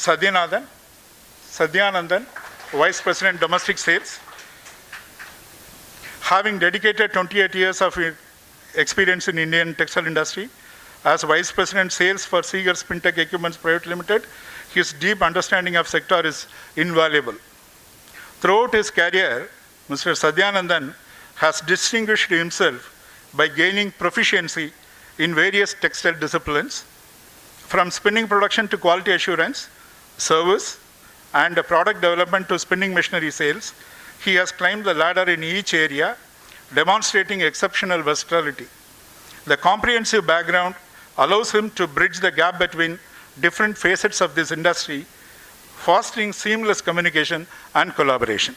Sadhyanandan, Vice President Domestic Sales. Having dedicated 28 years of experience in Indian textile industry, as Vice President Sales for Seeger Spintech Equipments Private Limited, his deep understanding of sector is invaluable. Throughout his career, Mr. Sadhyanandan has distinguished himself by gaining proficiency in various textile disciplines, from spinning production to quality assurance, service, and product development to spinning machinery sales. He has climbed the ladder in each area, demonstrating exceptional versatility. The comprehensive background allows him to bridge the gap between different facets of this industry, fostering seamless communication and collaboration.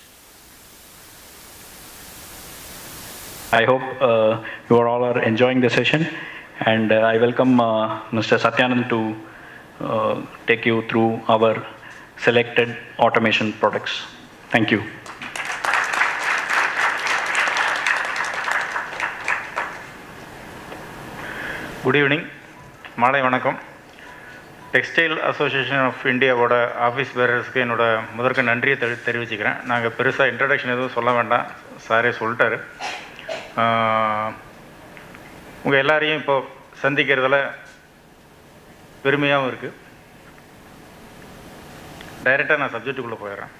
I hope you all are enjoying the session, and I welcome Mr. Sathyanand to take you through our selected automation products. Thank you. Good evening. மாலை வணக்கம். Textile association of இந்தியாவோட office பேரர்ஸ்க்கு என்னோட முதற்க நன்றியை தெரிவிச்சுக்கிறேன். நாங்கள் பெருசாக introduction எதுவும் சொல்ல வேண்டாம், சாரே சொல்லிட்டாரு. உங்கள் எல்லாரையும் இப்போ சந்திக்கிறதுல பெருமையாகவும் இருக்குது. டைரெக்டாக நான் சப்ஜெக்டுக்குள்ளே போயிடுறேன்.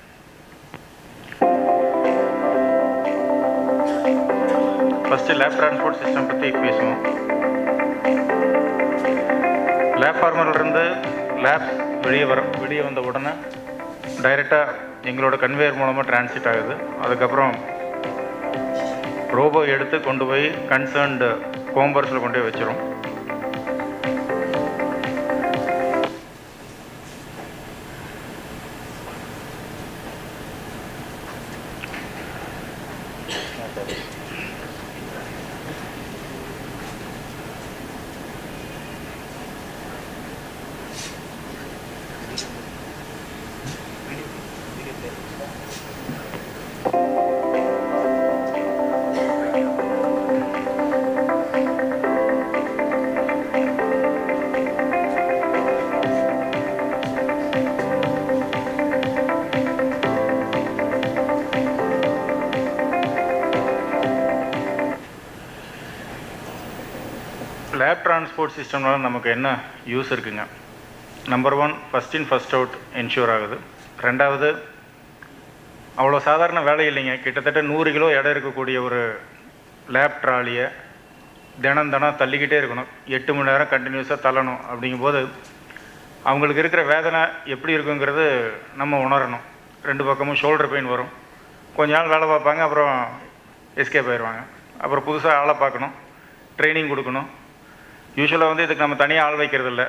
ஃபஸ்ட்டு லேப் டிரான்ஸ்போர்ட் சிஸ்டம் பற்றி பேசுவோம். லேப் ஃபார்மர்லேருந்து லேப் வெளியே வந்த உடனே டைரெக்டாக எங்களோட கன்வேயர் மூலமாக டிரான்சிட் ஆகுது. அதுக்கப்புறம் ரோபோ எடுத்து கொண்டு போய் கன்சர்ன்டு கோம்பர்ஸில் கொண்டு போய் வச்சிரும். லேப் டிரான்ஸ்போர்ட் சிஸ்டம்னால நமக்கு என்ன யூஸ் இருக்குங்க? Number 1, first in first out ensure ஆகுது. ரெண்டாவது, அவ்வளோ சாதாரண வேலை இல்லைங்க. கிட்டத்தட்ட 100 கிலோ எடை இருக்கக்கூடிய ஒரு லேப் ட்ராலியை தினம் தள்ளிக்கிட்டே இருக்கணும். 8 மணி நேரம் கண்டினியூஸாக தள்ளணும். அப்படிங்கும்போது அவங்களுக்கு இருக்கிற வேதனை எப்படி இருக்குங்கிறது நம்ம உணரணும். 2 பக்கமும் ஷோல்டர் பெயின் வரும். கொஞ்ச நாள் வேலை பார்ப்பாங்க, அப்புறம் எஸ்கேப் ஆயிடுவாங்க. அப்புறம் புதுசாக ஆளை பார்க்கணும், ட்ரைனிங் கொடுக்கணும். யூஸ்வலாக வந்து இதுக்கு நம்ம தனியாக ஆள் வைக்கிறது இல்லை.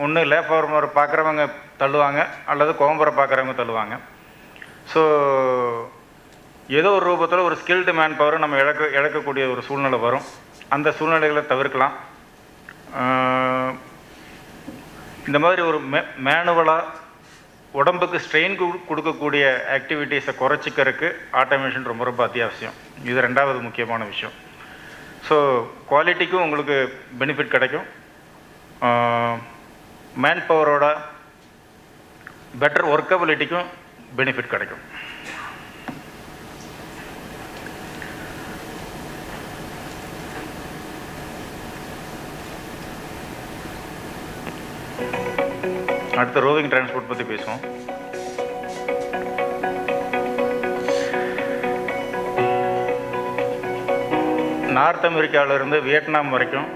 ஒன்று லேப் ஃபார்மர் பார்க்குறவங்க தள்ளுவாங்க, அல்லது கோம்பரை பார்க்குறவங்க தள்ளுவாங்க. ஸோ ஏதோ ஒரு ரூபத்தில் ஒரு ஸ்கில்டு மேன் பவரை நம்ம இழக்கக்கூடிய ஒரு சூழ்நிலை வரும். அந்த சூழ்நிலைகளை தவிர்க்கலாம். இந்த மாதிரி ஒரு மேனுவலாக உடம்புக்கு ஸ்ட்ரெயின் கொடுக்கக்கூடிய ஆக்டிவிட்டீஸை குறைச்சிக்கிறதுக்கு ஆட்டோமேஷன் ரொம்ப ரொம்ப அத்தியாவசியம். இது 2வது முக்கியமான விஷயம். ஸோ குவாலிட்டிக்கும் உங்களுக்கு பெனிஃபிட் கிடைக்கும். மேன் பவரோட பெட்டர் ஒர்க்கபிலிட்டிக்கும் பெனிஃபிட் கிடைக்கும். அடுத்த ரோவிங் டிரான்ஸ்போர்ட் பற்றி பேசுவோம். நார்த் அமெரிக்காவிலிருந்து வியட்நாம் வரைக்கும்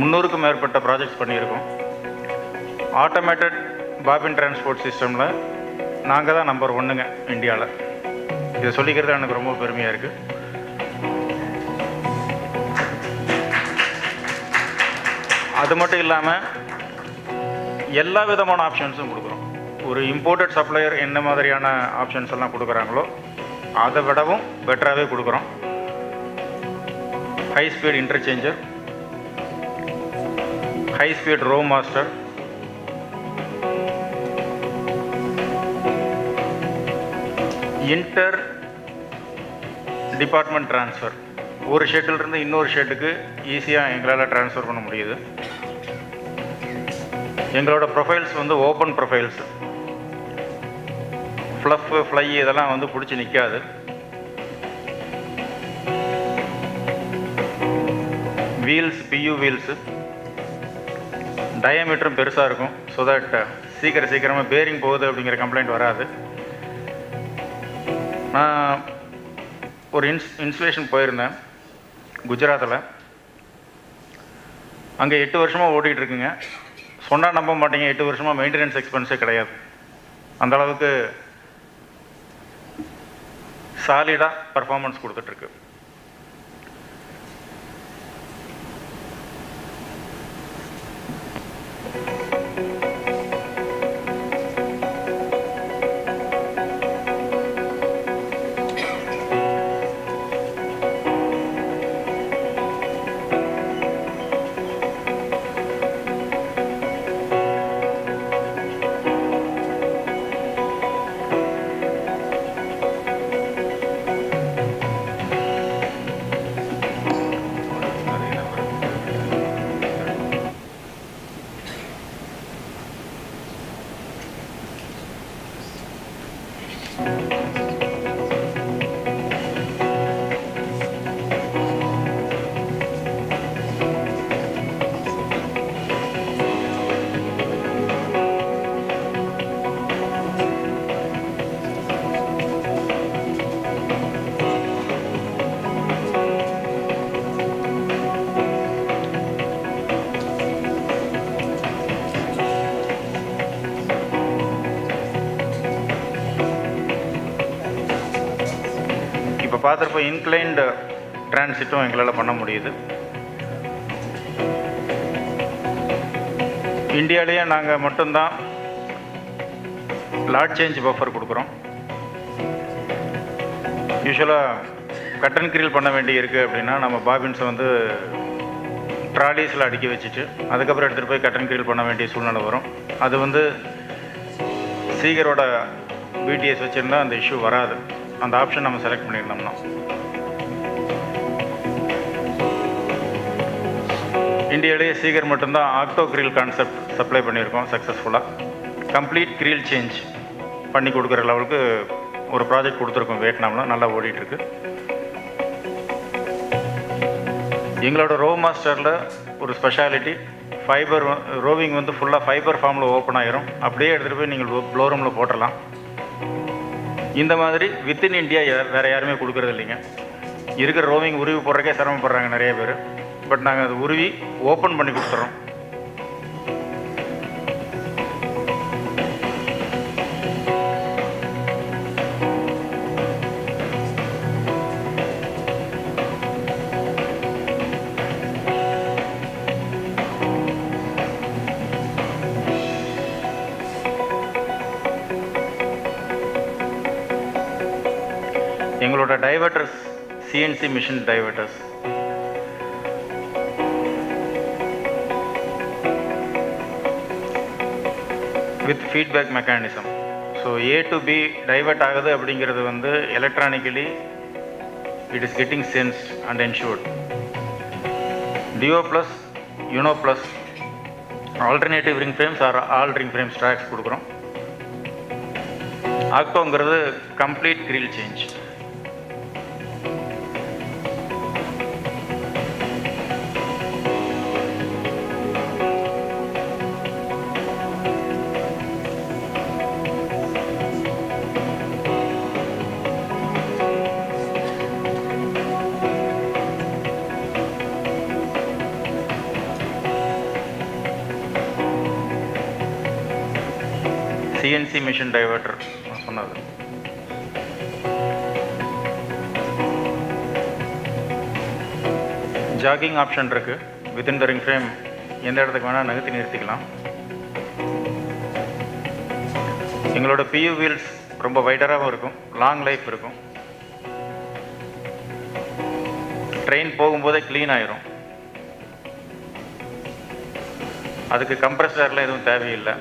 300க்கும் மேற்பட்ட ப்ராஜெக்ட்ஸ் பண்ணியிருக்கோம். ஆட்டோமேட்டட் பாபின் டிரான்ஸ்போர்ட் சிஸ்டமில் நாங்கள் தான் நம்பர் 1ங்க இந்தியாவில். இதை சொல்லிக்கிறது எனக்கு ரொம்ப பெருமையாக இருக்குது. அது மட்டும் இல்லாமல் எல்லா விதமான ஆப்ஷன்ஸும் கொடுக்குறோம். ஒரு இம்போர்ட்டட் சப்ளையர் என்ன மாதிரியான ஆப்ஷன்ஸ் எல்லாம் கொடுக்குறாங்களோ அதை விடவும் பெட்டராகவே கொடுக்குறோம். High speed interchanger, high speed row master, inter department transfer. ஒரு ஷெட்டிலிருந்து இன்னொரு ஷெட்டுக்கு ஈஸியாக எங்களால் ட்ரான்ஸ்ஃபர் பண்ண முடியுது. எங்களோட ப்ரொஃபைல்ஸ் வந்து ஓப்பன் ப்ரொஃபைல்ஸ். ஃப்ளஃப் ஃப்ளை இதெல்லாம் வந்து பிடிச்சி நிற்காது. வீல்ஸ் பியூ வீல்ஸு, டயாமீட்டரும் பெருசாக இருக்கும். ஸோ தட் சீக்கிரமாக பேரிங் போகுது அப்படிங்கிற கம்ப்ளைண்ட் வராது. நான் ஒரு இன்ஸ்டலேஷன் போயிருந்தேன் குஜராத்தில். அங்கே 8 வருஷமாக ஓடிட்டுருக்குங்க. சொன்னால் நம்ப மாட்டீங்க, 8 வருஷமாக மெயின்டெனன்ஸ் எக்ஸ்பென்ஸே கிடையாது. அந்த அளவுக்கு சாலிடாக பர்ஃபார்மன்ஸ் கொடுத்துட்ருக்கு. இப்போ பார்த்துருப்போம் இன்க்ளைன்டு டிரான்சிட்டும் எங்களால் பண்ண முடியுது. இந்தியாவிலேயே நாங்கள் மட்டும்தான் லாட் சேஞ்ச் பஃபர் கொடுக்குறோம். யூஸ்வலாக கட் அண்ட் கிரில் பண்ண வேண்டி இருக்குது அப்படின்னா நம்ம பாபின்ஸை வந்து ட்ராலிஸில் அடுக்கி வச்சுட்டு அதுக்கப்புறம் எடுத்துகிட்டு போய் கட் அண்ட் கிரில் பண்ண வேண்டிய சூழ்நிலை வரும். அது வந்து சீகரோட பிடிஎஸ் வச்சுருந்தா அந்த இஷ்யூ வராது. அந்த ஆப்ஷன் நம்ம செலக்ட் பண்ணியிருந்தோம்னா. இந்தியாவிலேயே சீகர் மட்டும்தான் ஆக்டோ கிரில் கான்செப்ட் சப்ளை பண்ணியிருக்கோம் சக்ஸஸ்ஃபுல்லாக. கம்ப்ளீட் கிரில் சேஞ்ச் பண்ணி கொடுக்குற லெவலுக்கு ஒரு ப்ராஜெக்ட் கொடுத்துருக்கோம் வியட்நாமில். நல்லா ஓடிட்டுருக்கு. எங்களோட ரோ மாஸ்டரில் ஒரு ஸ்பெஷாலிட்டி, ஃபைபர் ரோவிங் வந்து ஃபுல்லாக ஃபைபர் ஃபார்மில் ஓப்பன் ஆகிரும். அப்படியே எடுத்துகிட்டு போய் நீங்கள் ப்ளோ ரூமில் போட்டுடலாம். இந்த மாதிரி வித்தின் இந்தியா வேறு யாருமே கொடுக்குறது இல்லைங்க. இருக்கிற ரோவிங் உருவி போடுறக்கே சிரமப்படுறாங்க நிறைய பேர். பட் நாங்கள் அது உருவி ஓப்பன் பண்ணி கொடுத்துட்றோம். எங்களோட diverters CNC machine diverters. With feedback mechanism. So A to B divert ஆகுது அப்படிங்கிறது வந்து electronically it is getting sensed and ensured. Duo plus Uno plus alternative ring frames or all ring frames tracks கொடுக்குறோம். ஆக்டோங்கிறது complete grill change. CNC machine diverter சொன்னது. Jogging option இருக்குது. Within the ring frame எந்த இடத்துக்கு வேணால் நகர்த்தி நிறுத்திக்கலாம். எங்களோட பியூ wheels ரொம்ப வைடராகவும் இருக்கும், லாங் லைஃப் இருக்கும். ட்ரெயின் போகும்போதே க்ளீன் ஆயிரும். அதுக்கு கம்ப்ரஸர்லாம் எதுவும் தேவையில்லை.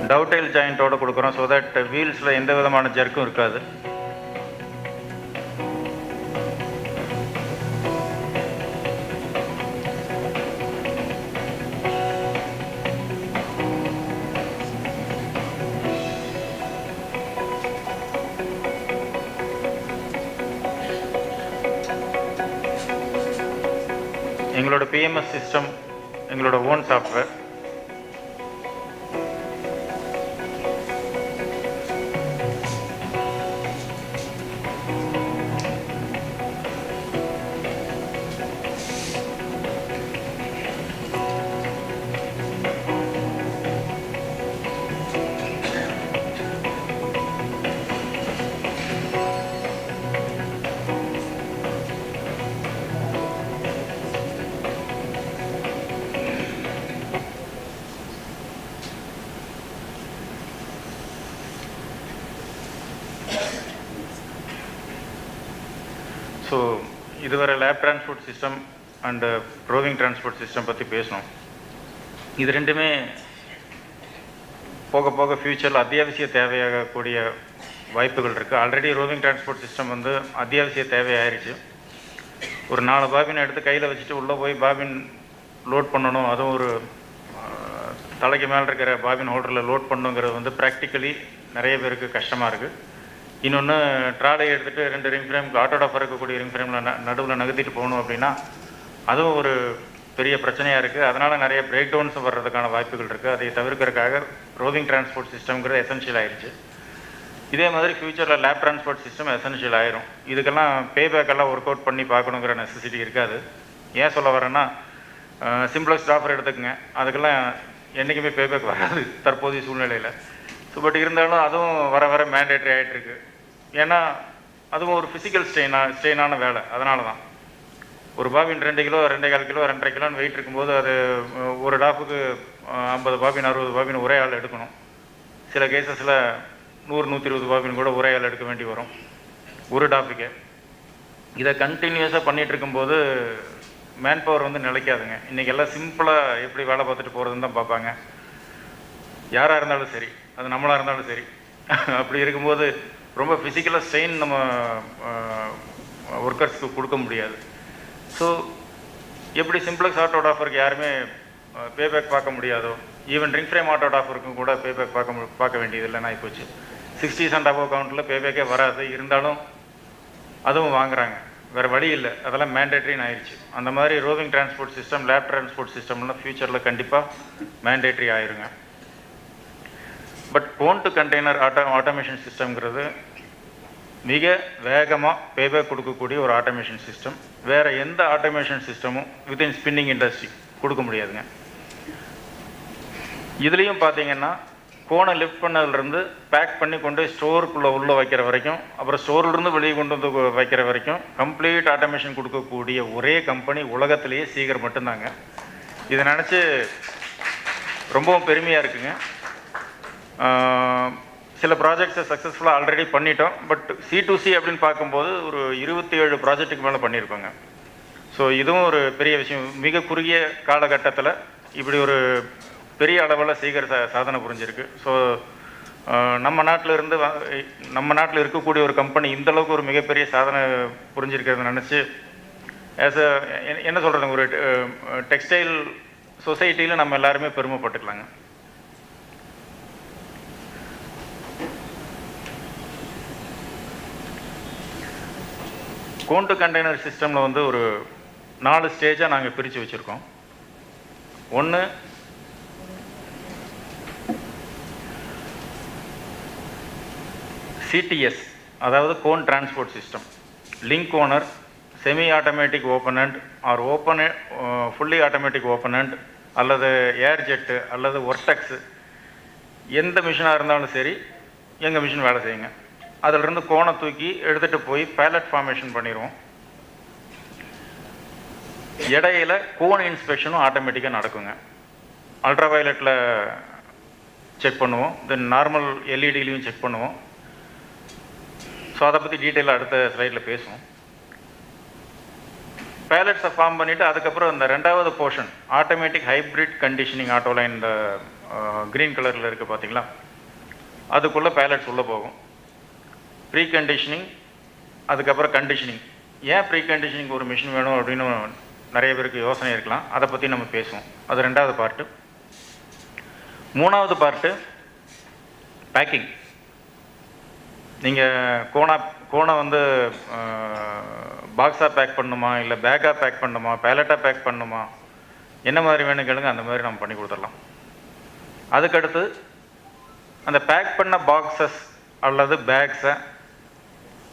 டவுடைல் ஜாயிண்ட்டோடு கொடுக்குறோம். ஸோ தட் வீல்ஸில் எந்த விதமான ஜர்க்கும் இருக்காது. எங்களோட பிஎம்எஸ் சிஸ்டம் எங்களோட ஓன் சாஃப்ட்வேர். ஸோ இதுவரை lab transport system and roving transport system பற்றி பேசணும். இது ரெண்டுமே போக போக ஃப்யூச்சரில் அத்தியாவசிய தேவையாகக்கூடிய வாய்ப்புகள் இருக்குது. ஆல்ரெடி ரோவிங் டிரான்ஸ்போர்ட் சிஸ்டம் வந்து அத்தியாவசிய தேவையாயிருச்சு. ஒரு 4 பாபினை எடுத்து கையில் வச்சுட்டு உள்ளே போய் பாபின் லோட் பண்ணணும், அதுவும் ஒரு தலைக்கு மேலே இருக்கிற பாபின் ஹோல்டரில் லோட் பண்ணுங்கிறது வந்து ப்ராக்டிக்கலி நிறைய பேருக்கு கஷ்டமாக இருக்குது. இன்னொன்று ட்ராலையை எடுத்துகிட்டு 2 ரிங் ஃப்ரேமுக்கு ஆட்டோடாஃபர் இருக்கக்கூடிய ரிங் ஃப்ரேமில் நடுவில் நகர்த்திட்டு போகணும் அப்படின்னா அதுவும் ஒரு பெரிய பிரச்சனையாக இருக்குது. அதனால் நிறைய பிரேக் டவுன்ஸ் வர்றதுக்கான வாய்ப்புகள் இருக்குது. அதை தவிர்க்கிறதுக்காக ரோவிங் டிரான்ஸ்போர்ட் சிஸ்டம்ங்கிறது எசென்ஷியல் ஆயிடுச்சு. இதே மாதிரி ஃப்யூச்சரில் லேப் டிரான்ஸ்போர்ட் சிஸ்டம் எசென்ஷியல் ஆயிரும். இதுக்கெல்லாம் பேபேக்கெல்லாம் ஒர்க் அவுட் பண்ணி பார்க்கணுங்கிற நெசசிட்டி இருக்காது. ஏன் சொல்ல வரேன்னா, சிம்பிளஸ்ட் ஆஃபர் எடுத்துக்கங்க, அதுக்கெல்லாம் என்றைக்குமே பேபேக் வராது தற்போதைய சூழ்நிலையில். ஸோ பட் இருந்தாலும் அதுவும் வர வர மேண்டேட்ரி ஆகிட்டுருக்கு. ஏன்னா அதுவும் ஒரு ஃபிசிக்கல் ஸ்ட்ரெயினான வேலை. அதனால தான் ஒரு பாபின் 2 கிலோ 2.25 கிலோ 2.5 கிலோன்னு வெயிட் இருக்கும்போது அது ஒரு டாப்புக்கு 50 பாபின் 60 பாபின் ஒரே ஆள் எடுக்கணும். சில கேசஸில் 100-120 பாபின் கூட ஒரே ஆள் எடுக்க வேண்டி வரும் ஒரு டாப்புக்கே. இதை கண்டினியூஸாக பண்ணிகிட்டு இருக்கும்போது மேன் பவர் வந்து நிலைக்காதுங்க. இன்றைக்கி எல்லாம் சிம்பிளாக எப்படி வேலை பார்த்துட்டு போகிறதுன்னு தான் பார்ப்பாங்க. யாராக இருந்தாலும் சரி, அது நம்மளாக இருந்தாலும் சரி. அப்படி இருக்கும்போது ரொம்ப ஃபிசிக்கலாக ஸ்ட்ரெயின் நம்ம ஒர்க்கர்ஸ்க்கு கொடுக்க முடியாது. ஸோ எப்படி சிம்பிளக்ஸ் ஆட்டோடாஃபருக்கு யாருமே பேபேக் பார்க்க முடியாதோ, ஈவன் ரிங் ஃப்ரேம் ஆட்டோடாஃபருக்கும் கூட பேபேக் பார்க்க வேண்டியதில்லைன்னா போச்சு. 60s அண்ட் அபவ் கவுண்டில் பேபேக்கே வராது. இருந்தாலும் அதுவும் வாங்குறாங்க, வேறு வழி இல்லை. அதெல்லாம் மேண்டேட்ரின்னு ஆயிடுச்சு. அந்த மாதிரி roving transport system, lab transport சிஸ்டம்லாம் ஃப்யூச்சரில் கண்டிப்பாக மேண்டேட்ரி ஆயிருங்க. But cone to container automation சிஸ்டம்ங்கிறது மிக வேகமாக பேபேக் கொடுக்கக்கூடிய ஒரு ஆட்டோமேஷன் சிஸ்டம். வேறு எந்த ஆட்டோமேஷன் சிஸ்டமும் வித்தின் ஸ்பின்னிங் இண்டஸ்ட்ரி கொடுக்க முடியாதுங்க. இதுலேயும் பார்த்தீங்கன்னா கோனை லிஃப்ட் பண்ணதுலேருந்து பேக் பண்ணி கொண்டு ஸ்டோருக்குள்ளே உள்ளே வைக்கிற வரைக்கும், அப்புறம் ஸ்டோர்லேருந்து வெளியே கொண்டு வந்து வைக்கிற வரைக்கும் கம்ப்ளீட் ஆட்டோமேஷன் கொடுக்கக்கூடிய ஒரே கம்பெனி உலகத்திலேயே சீகர் மட்டும்தாங்க. இதை நினச்சி ரொம்பவும் பெருமையாக இருக்குங்க. சில ப்ராஜெக்ட்ஸை சக்ஸஸ்ஃபுல்லாக ஆல்ரெடி பண்ணிட்டோம். பட் C2C அப்படின்னு பார்க்கும்போது ஒரு 27 ப்ராஜெக்ட்டுக்கு மேலே பண்ணியிருக்கோங்க. ஸோ இதுவும் ஒரு பெரிய விஷயம். மிக குறுகிய காலகட்டத்தில் இப்படி ஒரு பெரிய அளவில் சீக்கிர சாதனை புரிஞ்சிருக்கு. ஸோ நம்ம நாட்டில் இருக்கக்கூடிய ஒரு கம்பெனி இந்தளவுக்கு ஒரு மிகப்பெரிய சாதனை புரிஞ்சிருக்கிறத நினச்சி என்ன சொல்கிறது, ஒரு டெக்ஸ்டைல் சொசைட்டியில் நம்ம எல்லாருமே பெருமைப்பட்டுக்கலாங்க. கோன் டு கண்டெய்னர் சிஸ்டமில் வந்து ஒரு 4 ஸ்டேஜாக நாங்கள் பிரித்து வச்சுருக்கோம். ஒன்று சிடிஎஸ், அதாவது cone transport system. Link coner, semi automatic open end or fully automatic open end அல்லது ஏர் ஜெட்டு அல்லது ஒர்டெக்ஸு, எந்த மிஷினாக இருந்தாலும் சரி எங்கள் மிஷின் வேலை செய்யுங்க. அதிலிருந்து கோனை தூக்கி எடுத்துகிட்டு போய் பேலட் ஃபார்மேஷன் பண்ணிடுவோம். இடையில கோன் இன்ஸ்பெக்ஷனும் ஆட்டோமேட்டிக்காக நடக்குங்க. அல்ட்ரா வயலட்டில் செக் பண்ணுவோம், தென் நார்மல் எல்இடிலையும் செக் பண்ணுவோம். ஸோ அதை பற்றி டீட்டெயிலாக அடுத்த ஸ்லைடில் பேசுவோம். பேலட்ஸை ஃபார்ம் பண்ணிவிட்டு அதுக்கப்புறம் இந்த 2வது போர்ஷன் ஆட்டோமேட்டிக் ஹைப்ரிட் கண்டிஷனிங் ஆட்டோலைன், இந்த க்ரீன் கலரில் இருக்குது பார்த்தீங்களா, அதுக்குள்ளே பேலட்ஸ் உள்ளே போகும். ப்ரீ கண்டிஷனிங், அதுக்கப்புறம் கண்டிஷனிங். ஏன் ப்ரீ கண்டிஷனிங் ஒரு மிஷின் வேணும் அப்படின்னு நிறைய பேருக்கு யோசனை இருக்கலாம். அதை பற்றி நம்ம பேசுவோம். அது 2வது பார்ட்டு. 3வது பார்ட்டு பேக்கிங். நீங்கள் கோனை வந்து பாக்ஸாக பேக் பண்ணணுமா, இல்லை பேக்காக பேக் பண்ணணுமா, பேலட்டாக பேக் பண்ணணுமா, என்ன மாதிரி வேணும் கேளுங்க, அந்த மாதிரி நம்ம பண்ணி கொடுத்துடலாம். அதுக்கடுத்து அந்த பேக் பண்ண பாக்ஸஸ் அல்லது பேக்ஸை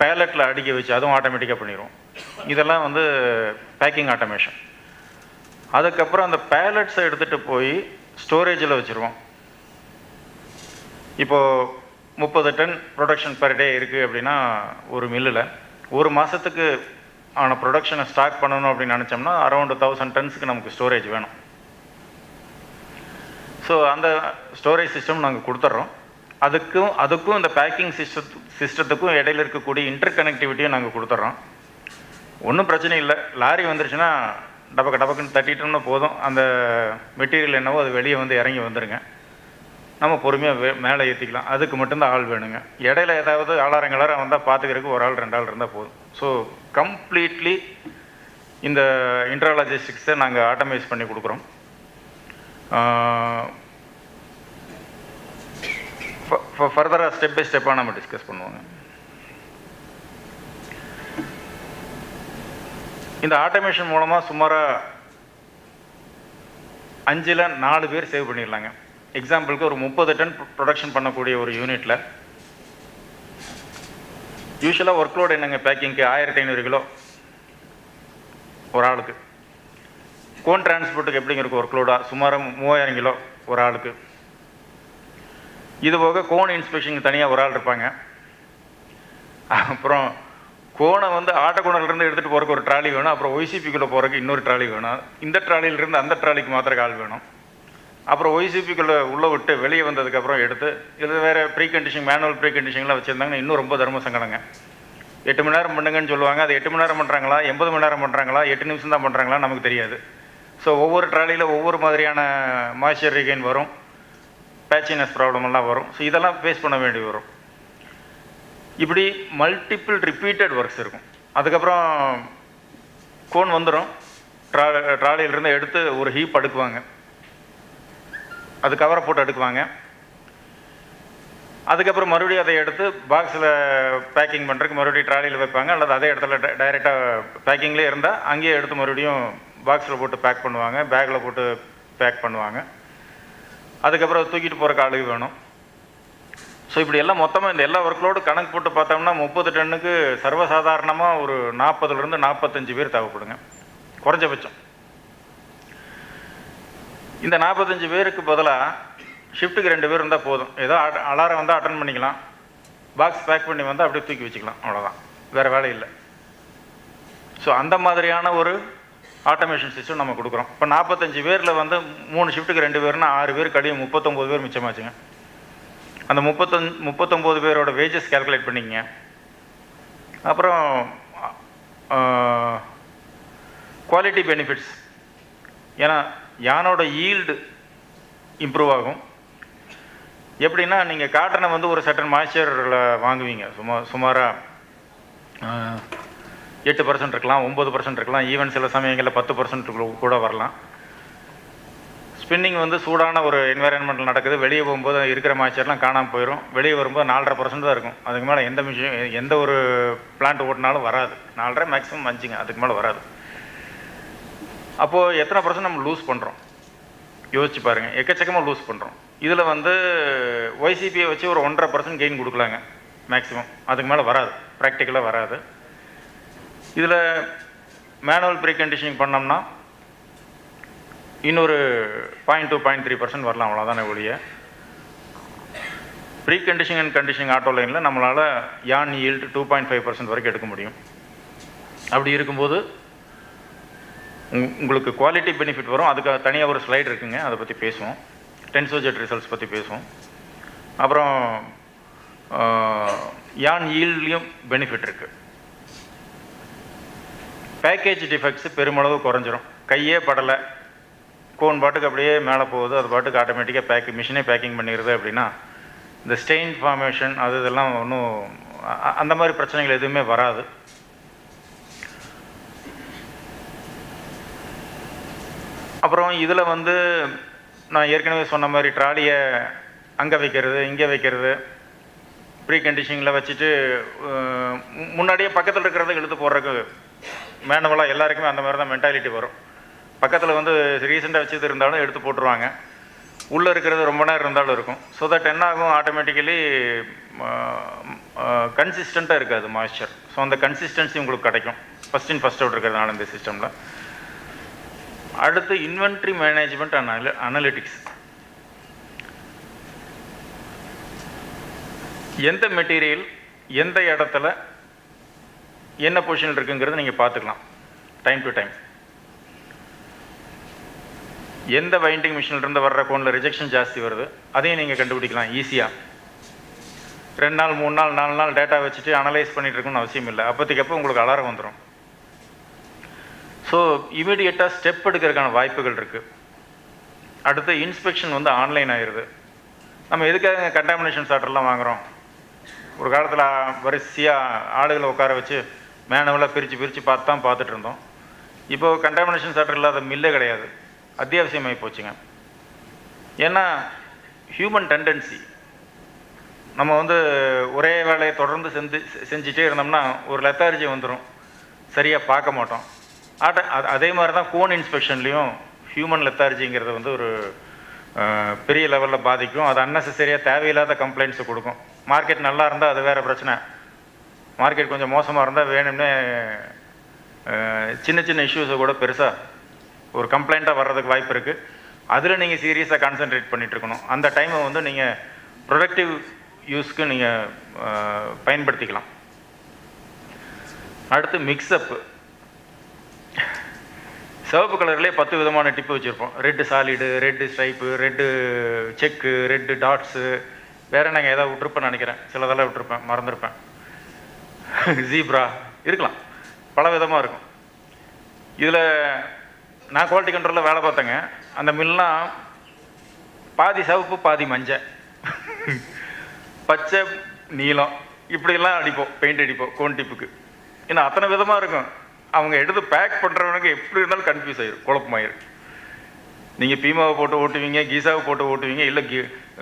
பேலட்டில் அடுக்கி வச்சு அதுவும் ஆட்டோமேட்டிக்காக பண்ணிடுவோம். இதெல்லாம் வந்து பேக்கிங் ஆட்டோமேஷன். அதுக்கப்புறம் அந்த பேலட்ஸை எடுத்துகிட்டு போய் ஸ்டோரேஜில் வச்சுருவோம். இப்போது 30 டன் ப்ரொடக்ஷன் பெர் டே இருக்குது அப்படின்னா ஒரு மில்லில் ஒரு மாதத்துக்கு ஆன ப்ரொடக்ஷனை ஸ்டாக் பண்ணணும் அப்படின்னு நினச்சோம்னா அரௌண்ட் 1000 டன்ஸுக்கு நமக்கு ஸ்டோரேஜ் வேணும். ஸோ அந்த ஸ்டோரேஜ் சிஸ்டம் நாங்கள் கொடுத்துட்றோம். அதுக்கும் இந்த பேக்கிங் சிஸ்டத்துக்கும் இடையில இருக்கக்கூடிய இன்டர் கனெக்டிவிட்டியும் நாங்கள் கொடுத்துட்றோம். ஒன்றும் பிரச்சனை இல்லை. லாரி வந்துருச்சுன்னா டபக்குன்னு தட்டிட்டோம்னா போதும், அந்த மெட்டீரியல் என்னவோ அது வெளியே வந்து இறங்கி வந்துடுங்க. நம்ம பொறுமையாக மேலே ஏற்றிக்கலாம். அதுக்கு மட்டும்தான் ஆள் வேணுங்க. இடையில ஏதாவது ஆளாரங்களாரம் வந்தால் பார்த்துக்கிறதுக்கு ஒரு ஆள் 2 ஆள் இருந்தால் போதும். ஸோ கம்ப்ளீட்லி இந்த இன்ட்ராலாஜிஸ்டிக்ஸை நாங்கள் ஆட்டோமைஸ் பண்ணி கொடுக்குறோம். ஃபர்தராக ஸ்டெப் பை ஸ்டெப்பாக நம்ம டிஸ்கஸ் பண்ணுவோங்க. இந்த ஆட்டோமேஷன் மூலமாக சுமாராக 5ல் 4 பேர் சேவ் பண்ணிடலாங்க. எக்ஸாம்பிளுக்கு ஒரு 30 டன் ப்ரொடக்ஷன் பண்ணக்கூடிய ஒரு யூனிட்டில் யூஸ்வலாக ஒர்க் லோடு என்னங்க பேக்கிங்க்கு 1500 கிலோ ஒரு ஆளுக்கு. கோன் டிரான்ஸ்போர்ட்டுக்கு எப்படிங்க இருக்கும் ஒர்க் லோடாக? சுமார் 3000 கிலோ ஒரு ஆளுக்கு. இது போக கோன் இன்ஸ்பெக்ஷனுக்கு தனியாக ஒரு ஆள் இருப்பாங்க. அப்புறம் கோனை வந்து ஆட்டோகோனர்லேருந்து எடுத்துகிட்டு போகிறக்கு ஒரு ட்ராலி வேணும். அப்புறம் ஒய்சிபிக்குள்ளே போகிறக்கு இன்னொரு ட்ராலி வேணும். இந்த ட்ராலியிலேருந்து அந்த ட்ராலிக்கு மாத்திர ஆள் வேணும். அப்புறம் ஒய்சிபிக்குள்ளே உள்ளே விட்டு வெளியே வந்ததுக்கப்புறம் எடுத்து இது வேறு ப்ரீ கண்டிஷன் மேனுவல் ப்ரீ கண்டிஷன்லாம் வச்சுருந்தாங்கன்னா இன்னும் ரொம்ப தர்ம சங்கடங்க. 8 மணி நேரம் பண்ணுங்கன்னு சொல்லுவாங்க. அது 8 மணி நேரம் பண்ணுறாங்களா, 80 மணி நேரம் பண்ணுறாங்களா, 8 நிமிஷம் தான் பண்ணுறாங்களா நமக்கு தெரியாது. ஸோ ஒவ்வொரு ட்ராலியில் ஒவ்வொரு மாதிரியான மாய்ஸ்சர் ரீகெயின் வரும், பேச்சினஸ் ப்ராப்ளமெல்லாம் வரும். ஸோ இதெல்லாம் ஃபேஸ் பண்ண வேண்டி வரும். இப்படி மல்டிபிள் ரிப்பீட்டட் ஒர்க்ஸ் இருக்கும். அதுக்கப்புறம் கோன் வந்துடும். ட்ராலியிலிருந்து எடுத்து ஒரு ஹீப் அடுக்குவாங்க, அது கவரை போட்டு அடுக்குவாங்க. அதுக்கப்புறம் மறுபடியும் அதை எடுத்து பாக்ஸில் பேக்கிங் பண்ணுறதுக்கு மறுபடியும் ட்ராலியில் வைப்பாங்க. அல்லது அதே இடத்துல டைரெக்டாக பேக்கிங்லேயே இருந்தால் அங்கேயே எடுத்து மறுபடியும் பாக்ஸில் போட்டு பேக் பண்ணுவாங்க, பேக்கில் போட்டு பேக் பண்ணுவாங்க. அதுக்கப்புறம் தூக்கிட்டு போகிற ஆளுக்கு வேணும். ஸோ இப்படி எல்லாம் மொத்தமாக இந்த எல்லா ஒர்க்லோடு கணக்கு போட்டு பார்த்தோம்னா 30 டன்னுக்கு சர்வசாதாரணமாக ஒரு 40லேருந்து 45 பேர் தேவைப்படுங்க குறைஞ்சபட்சம். இந்த 45 பேருக்கு பதிலாக ஷிஃப்ட்டுக்கு 2 பேர் இருந்தால் போதும். ஏதோ அலாரம் வந்தால் அட்டன் பண்ணிக்கலாம், பாக்ஸ் பேக் பண்ணி வந்தால் அப்படியே தூக்கி வச்சுக்கலாம், அவ்வளோதான், வேறு வேலை இல்லை. ஸோ அந்த மாதிரியான ஒரு ஆட்டோமேஷன் சிஸ்டம் நம்ம கொடுக்குறோம். இப்போ 45 பேரில் வந்து 3 ஷிஃப்ட்டுக்கு 2 பேர்னா 6 பேர் கழியும் 39 பேர் மிச்சமாச்சுங்க. அந்த 39 பேரோட வேஜஸ் கேல்குலேட் பண்ணிக்கங்க. அப்புறம் குவாலிட்டி பெனிஃபிட்ஸ், ஏன்னா யானோட ஈல்டு இம்ப்ரூவ் ஆகும். எப்படின்னா நீங்கள் காட்டனை வந்து ஒரு சட்டன் மாய்ச்சரில் வாங்குவீங்க, சுமாராக 8% இருக்கலாம், 9% இருக்கலாம், ஈவன் சில சமயங்களில் 10% கூட வரலாம். ஸ்பின்னிங் வந்து சூடான ஒரு என்வைரன்மெண்ட்டில் நடக்குது. வெளியே போகும்போது இருக்கிற மாய்ச்சர்லாம் காணாமல் போயிடும். வெளியே வரும்போது 4.5% தான் இருக்கும். அதுக்கு மேலே எந்த மிஷின் எந்த ஒரு பிளான்ட் ஓட்டினாலும் வராது. 4.5 மேக்ஸிமம் 5ங்க, அதுக்கு மேலே வராது. அப்போது எத்தனை % நம்ம லூஸ் பண்ணுறோம் யோசிச்சு பாருங்கள். எக்கச்சக்கமாக லூஸ் பண்ணுறோம். இதில் வந்து ஒய்சிபியை வச்சு ஒரு 1.5% கெயின் கொடுக்கலாங்க மேக்ஸிமம், அதுக்கு மேலே வராது, ப்ராக்டிக்கலாக வராது. இதில் மேனுவல் ப்ரீ கண்டிஷனிங் பண்ணோம்னா இன்னொரு 0.2-0.3% வரலாம், அவ்வளோதானே ஒழிய. Pre conditioning and conditioning auto லைனில் நம்மளால் யான் ஈல்டு 2.5% வரைக்கும் எடுக்க முடியும். அப்படி இருக்கும்போது உங்களுக்கு குவாலிட்டி பெனிஃபிட் வரும். அதுக்கு தனியாக ஒரு ஸ்லைடு இருக்குங்க, அதை பற்றி பேசுவோம். டென்சோஜெட் ரிசல்ட்ஸ் பற்றி பேசுவோம். அப்புறம் யான் ஈல்ட்லேயும் பெனிஃபிட் இருக்குது. பேக்கேஜ் டிஃபெக்ட்ஸு பெருமளவு குறைஞ்சிரும். கையே படலை, கோன் பாட்டுக்கு அப்படியே மேலே போகுது, அது பாட்டுக்கு ஆட்டோமேட்டிக்காக மிஷினே பேக்கிங் பண்ணிடுது அப்படின்னா இந்த ஸ்டெயின் ஃபார்மேஷன் அது இதெல்லாம் ஒன்றும் அந்த மாதிரி பிரச்சனைகள் எதுவுமே வராது. அப்புறம் இதில் வந்து நான் ஏற்கனவே சொன்ன மாதிரி ட்ராலியை அங்கே வைக்கிறது இங்கே வைக்கிறது, ப்ரீ கண்டிஷனில் வச்சுட்டு முன்னாடியே பக்கத்தில் இருக்கிறத இழுத்து போடுறதுக்கு மேனுவலாக எல்லாருக்குமே அந்த மாதிரி தான் மென்டாலிட்டி வரும். பக்கத்தில் வந்து ரீசெண்டாக வச்சது இருந்தாலும் எடுத்து போட்டுருவாங்க, உள்ளே இருக்கிறது ரொம்ப நேரம் இருந்தாலும் இருக்கும். ஸோ தட் என்ன ஆகும், ஆட்டோமேட்டிக்கலி கன்சிஸ்டண்ட்டாக இருக்காது மாய்ஸ்சர். ஸோ அந்த கன்சிஸ்டன்சி உங்களுக்கு கிடைக்கும் ஃபஸ்ட் இன் ஃபஸ்ட் அவுட் இருக்கிறதுனால இந்த சிஸ்டமில். அடுத்து இன்வென்ட்ரி மேனேஜ்மெண்ட் அண்ட் அனலிட்டிக்ஸ். எந்த மெட்டீரியல் எந்த இடத்துல என்ன பொசிஷனில் இருக்குங்கிறது நீங்கள் பார்த்துக்கலாம் டைம் டு டைம். எந்த வைண்டிங் மிஷின்லேருந்து வர்ற கோனில் ரிஜெக்ஷன் ஜாஸ்தி வருது அதையும் நீங்கள் கண்டுபிடிக்கலாம் ஈஸியாக. 2 நாள் 3 நாள் 4 நாள் டேட்டா வச்சுட்டு அனலைஸ் பண்ணிகிட்டு இருக்கணும்னு அவசியம் இல்லை. அப்போதைக்கப்போ உங்களுக்கு அலாரம் வந்துடும். ஸோ இமீடியட்டாக ஸ்டெப் எடுக்கிறதுக்கான வாய்ப்புகள் இருக்குது. அடுத்து இன்ஸ்பெக்ஷன் வந்து ஆன்லைன் ஆயிடுது. நம்ம எதுக்காக கண்டாமினேஷன் சார்ட்டர்லாம் வாங்குகிறோம்? ஒரு காலத்தில் வரிசையாக ஆளுகளை உட்கார வச்சு மேனுவலாக பிரித்து பார்த்து தான் பார்த்துட்டு இருந்தோம். இப்போது கண்டாமினேஷன் சார்ட்டர் இல்லாத மில்லே கிடையாது, அத்தியாவசியமாகி போச்சுங்க. ஏன்னா ஹியூமன் டெண்டன்சி, நம்ம வந்து ஒரே வேலையை தொடர்ந்து செஞ்சுட்டே இருந்தோம்னா ஒரு லெத்தார்ஜி வந்துடும், சரியாக பார்க்க மாட்டோம். அதே மாதிரி தான் கோன் இன்ஸ்பெக்ஷன்லேயும் ஹியூமன் லெத்தார்ஜிங்கிறது வந்து ஒரு பெரிய லெவலில் பாதிக்கும். அது அன்னெசரியாக தேவையில்லாத கம்ப்ளைண்ட்ஸை கொடுக்கும். மார்க்கெட் நல்லா இருந்தால் அது வேறு பிரச்சனை, மார்க்கெட் கொஞ்சம் மோசமாக இருந்தால் வேணும்னே சின்ன சின்ன இஷ்யூஸை கூட பெருசாக ஒரு கம்ப்ளைண்ட்டாக வர்றதுக்கு வாய்ப்பு இருக்குது. அதில் நீங்கள் சீரியஸாக கான்சென்ட்ரேட் பண்ணிகிட்ருக்கணும். அந்த டைமை வந்து நீங்கள் ப்ரொடக்டிவ் யூஸ்க்கு நீங்கள் பயன்படுத்திக்கலாம். அடுத்து மிக்ஸ்அப்பு. சிவப்பு கலர்லேயே 10 விதமான டிப்பு வச்சுருப்போம். Red solid, red stripe, red check, red dots, வேறு நாங்கள் ஏதாவது விட்டுருப்பேன்னு நினைக்கிறேன், சிலதெல்லாம் விட்டுருப்பேன், மறந்துருப்பேன். ஜீப்ரா இருக்கலாம், பல விதமாக இருக்கும். இதில் நான் குவாலிட்டி கண்ட்ரோலில் வேலை பார்த்தேங்க. அந்த மில்லாம் பாதி சிவப்பு பாதி மஞ்சள், பச்சை நீலம், இப்படிலாம் அடிப்போம், பெயிண்ட் அடிப்போம் கோன் டிப்புக்கு. ஏன்னா அத்தனை விதமாக இருக்கும். அவங்க எடுத்து பேக் பண்ணுறவனுக்கு எப்படி இருந்தாலும் கன்ஃபியூஸ் ஆயிரும், குழப்பமாயிரும். நீங்கள் பீமாவை போட்டு ஓட்டுவீங்க, கீசாவை போட்டு ஓட்டுவீங்க, இல்லை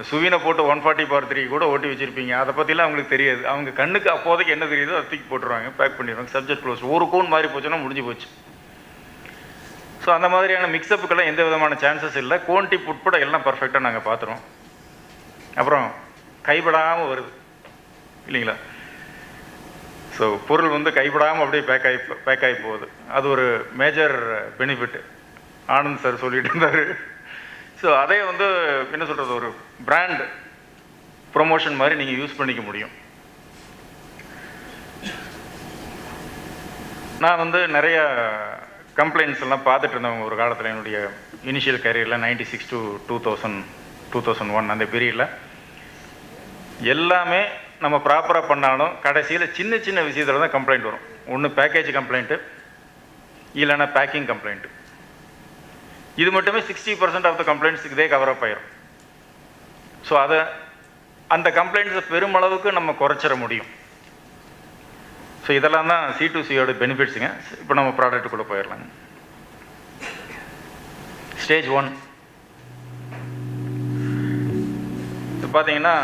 சுவீனை போட்டு 140/3 கூட ஓட்டி வச்சுருப்பீங்க. அதை பற்றிலாம் அவங்களுக்கு தெரியாது. அவங்க கண்ணுக்கு அப்போதைக்கு என்ன தெரியுதோ அதை தூக்கி போட்டுருவாங்க, பேக் பண்ணிடுவாங்க, சப்ஜெக்ட் க்ளோஸ். ஒரு கோன் மாதிரி போச்சுன்னா முடிஞ்சு போச்சு. ஸோ அந்த மாதிரியான மிக்சப்புக்கெல்லாம் எந்த விதமான சான்சஸ் இல்லை. கோன் டிப் உட்பட எல்லாம் பர்ஃபெக்டாக நாங்கள் பார்த்துருவோம். அப்புறம் கைப்படாமல் வருது இல்லைங்களா? ஸோ பொருள் வந்து கைப்படாமல் அப்படியே பேக் ஆகி போகுது. அது ஒரு மேஜர் பெனிஃபிட். ஆனந்த் சார் சொல்லிட்டு இருந்தார். ஸோ அதே வந்து என்ன சொல்கிறது, ஒரு பிராண்ட் ப்ரொமோஷன் மாதிரி நீங்கள் யூஸ் பண்ணிக்க முடியும். நான் வந்து நிறைய கம்ப்ளைண்ட்ஸ் எல்லாம் பார்த்துட்டு இருந்தவங்க ஒரு காலத்தில். என்னுடைய இனிஷியல் கேரியரில் 96 to 2001 அந்த பீரியடில் எல்லாமே நம்ம ப்ராப்பராக பண்ணாலும் கடைசியில் சின்ன சின்ன விஷயத்தில் தான் கம்ப்ளைண்ட் வரும். ஒன்று பேக்கேஜ் கம்ப்ளைண்ட்டு, இல்லைன்னா பேக்கிங் கம்ப்ளைண்ட்டு. இது மட்டுமே 60% ஆஃப் த கம்ப்ளைண்ட்ஸுக்கு இதே கவர் அப் ஆயிரும். ஸோ அந்த கம்ப்ளைண்ட்ஸை பெருமளவுக்கு நம்ம குறைச்சிட முடியும். ஸோ இதெல்லாம் தான் C2Cயோட பெனிஃபிட்ஸுங்க. இப்போ நம்ம ப்ராடக்ட்டுக்குள்ளே போயிடலாங்க. ஸ்டேஜ் 1 இது பார்த்தீங்கன்னா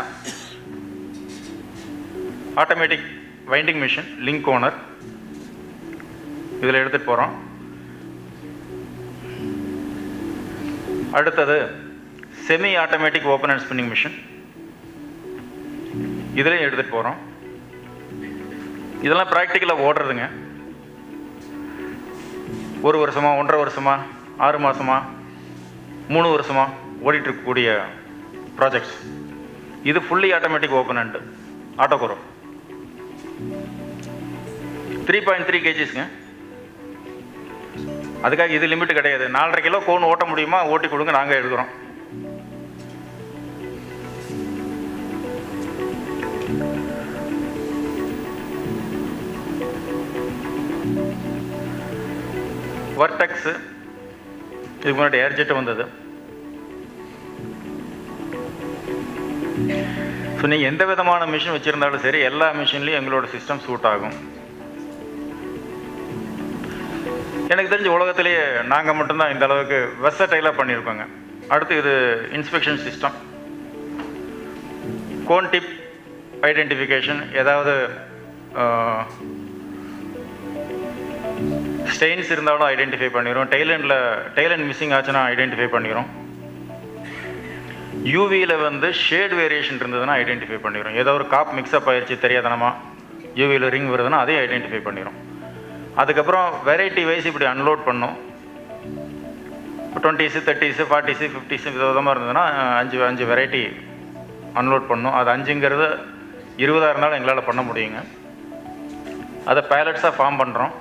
automatic winding machine, link coner இதில் எடுத்துகிட்டு போகிறோம். அடுத்தது semi automatic open end spinning machine, இதிலையும் எடுத்துகிட்டு போகிறோம். இதெல்லாம் ப்ராக்டிக்கலாக ஓடுறதுங்க. 1 வருஷமா, 1.5 வருஷமா, 6 மாதமா, 3 வருஷமா ஓடிட்டுருக்கக்கூடிய ப்ராஜெக்ட்ஸ். இது ஃபுல்லி ஆட்டோமேட்டிக் ஓப்பன் அண்ட் ஆட்டோகோரோ 3.3 kgsங்க. அதுக்காக இது லிமிட் கிடையாது. 4.5 கிலோ கோன் ஓட்ட முடியுமா, ஓட்டி கொடுங்க, நாங்கள் எடுக்கிறோம். வர்டெக்ஸ், இதுக்கு முன்னாடி ஏர்ஜெட் வந்தது. ஸோ நீங்கள் எந்த விதமான மிஷின் வச்சுருந்தாலும் சரி, எல்லா மிஷின்லேயும் எங்களோட சிஸ்டம் சூட் ஆகும். எனக்கு தெரிஞ்ச உலகத்திலேயே நாங்கள் மட்டும்தான் இந்த அளவுக்கு வெர்சடைலாக பண்ணியிருக்கோங்க. அடுத்து இது inspection system, cone tip identification, ஏதாவது ஸ்டெயின்ஸ் இருந்தாலும் ஐடென்டிஃபை பண்ணிடும், டெய்ல் அண்ட் மிஸ்ஸிங் ஆச்சுன்னா ஐடென்டிஃபை பண்ணிடும். யூவியில் வந்து ஷேட் வேரியேஷன் இருந்ததுன்னா ஐடென்டிஃபை பண்ணிடும். ஏதோ ஒரு காப் மிக்ஸ்அப் ஆயிடுச்சு தெரியாதனமா யூவியில் ரிங் வருதுன்னா அதையும் ஐடென்டிஃபை பண்ணிடும். அதுக்கப்புறம் வெரைட்டி வைஸ் இப்படி அன்லோட் பண்ணோம். இப்போ 20s 30s 40s 50s விதமாக இருந்ததுன்னா அஞ்சு வெரைட்டி அன்லோட் பண்ணோம். அது 5ங்கிறது 20 இருந்தாலும் எங்களால் பண்ண முடியுங்க. அதை பேலட்ஸாக ஃபார்ம் பண்ணுறோம்.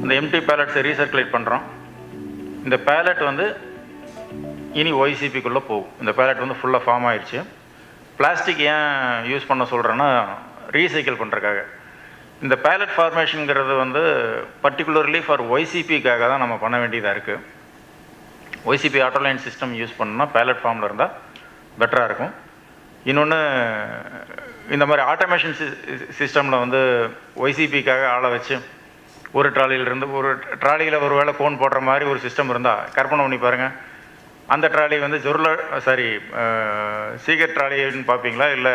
இந்த எம்டி பேலட்ஸை ரீசர்க்குலேட் பண்ணுறோம். இந்த பேலட் வந்து இனி ஒய்சிபிக்குள்ளே போகும். இந்த பேலட் வந்து ஃபுல்லாக ஃபார்ம் ஆயிடுச்சு. பிளாஸ்டிக் ஏன் யூஸ் பண்ண சொல்கிறேன்னா ரீசைக்கிள் பண்ணுறதுக்காக. இந்த பேலட் ஃபார்மேஷனுங்கிறது வந்து பர்டிகுலர்லி ஃபார் ஒய்சிபிக்காக தான் நம்ம பண்ண வேண்டியதாக இருக்குது. ஒய்சிபி ஆட்டோலைன் சிஸ்டம் யூஸ் பண்ணோம்னா பேலட் ஃபார்மில் இருந்தால் பெட்டராக இருக்கும். இன்னொன்று இந்த மாதிரி ஆட்டோமேஷன் சிஸ்டமில் வந்து ஒய்சிபிக்காக ஆளை வச்சு ஒரு ட்ராலியில் ஒரு வேளை கோன் போடுற மாதிரி ஒரு சிஸ்டம் இருந்தால் கற்பனை பண்ணி பாருங்கள். அந்த ட்ராலி வந்து சீகர் ட்ராலின்னு பார்ப்பீங்களா, இல்லை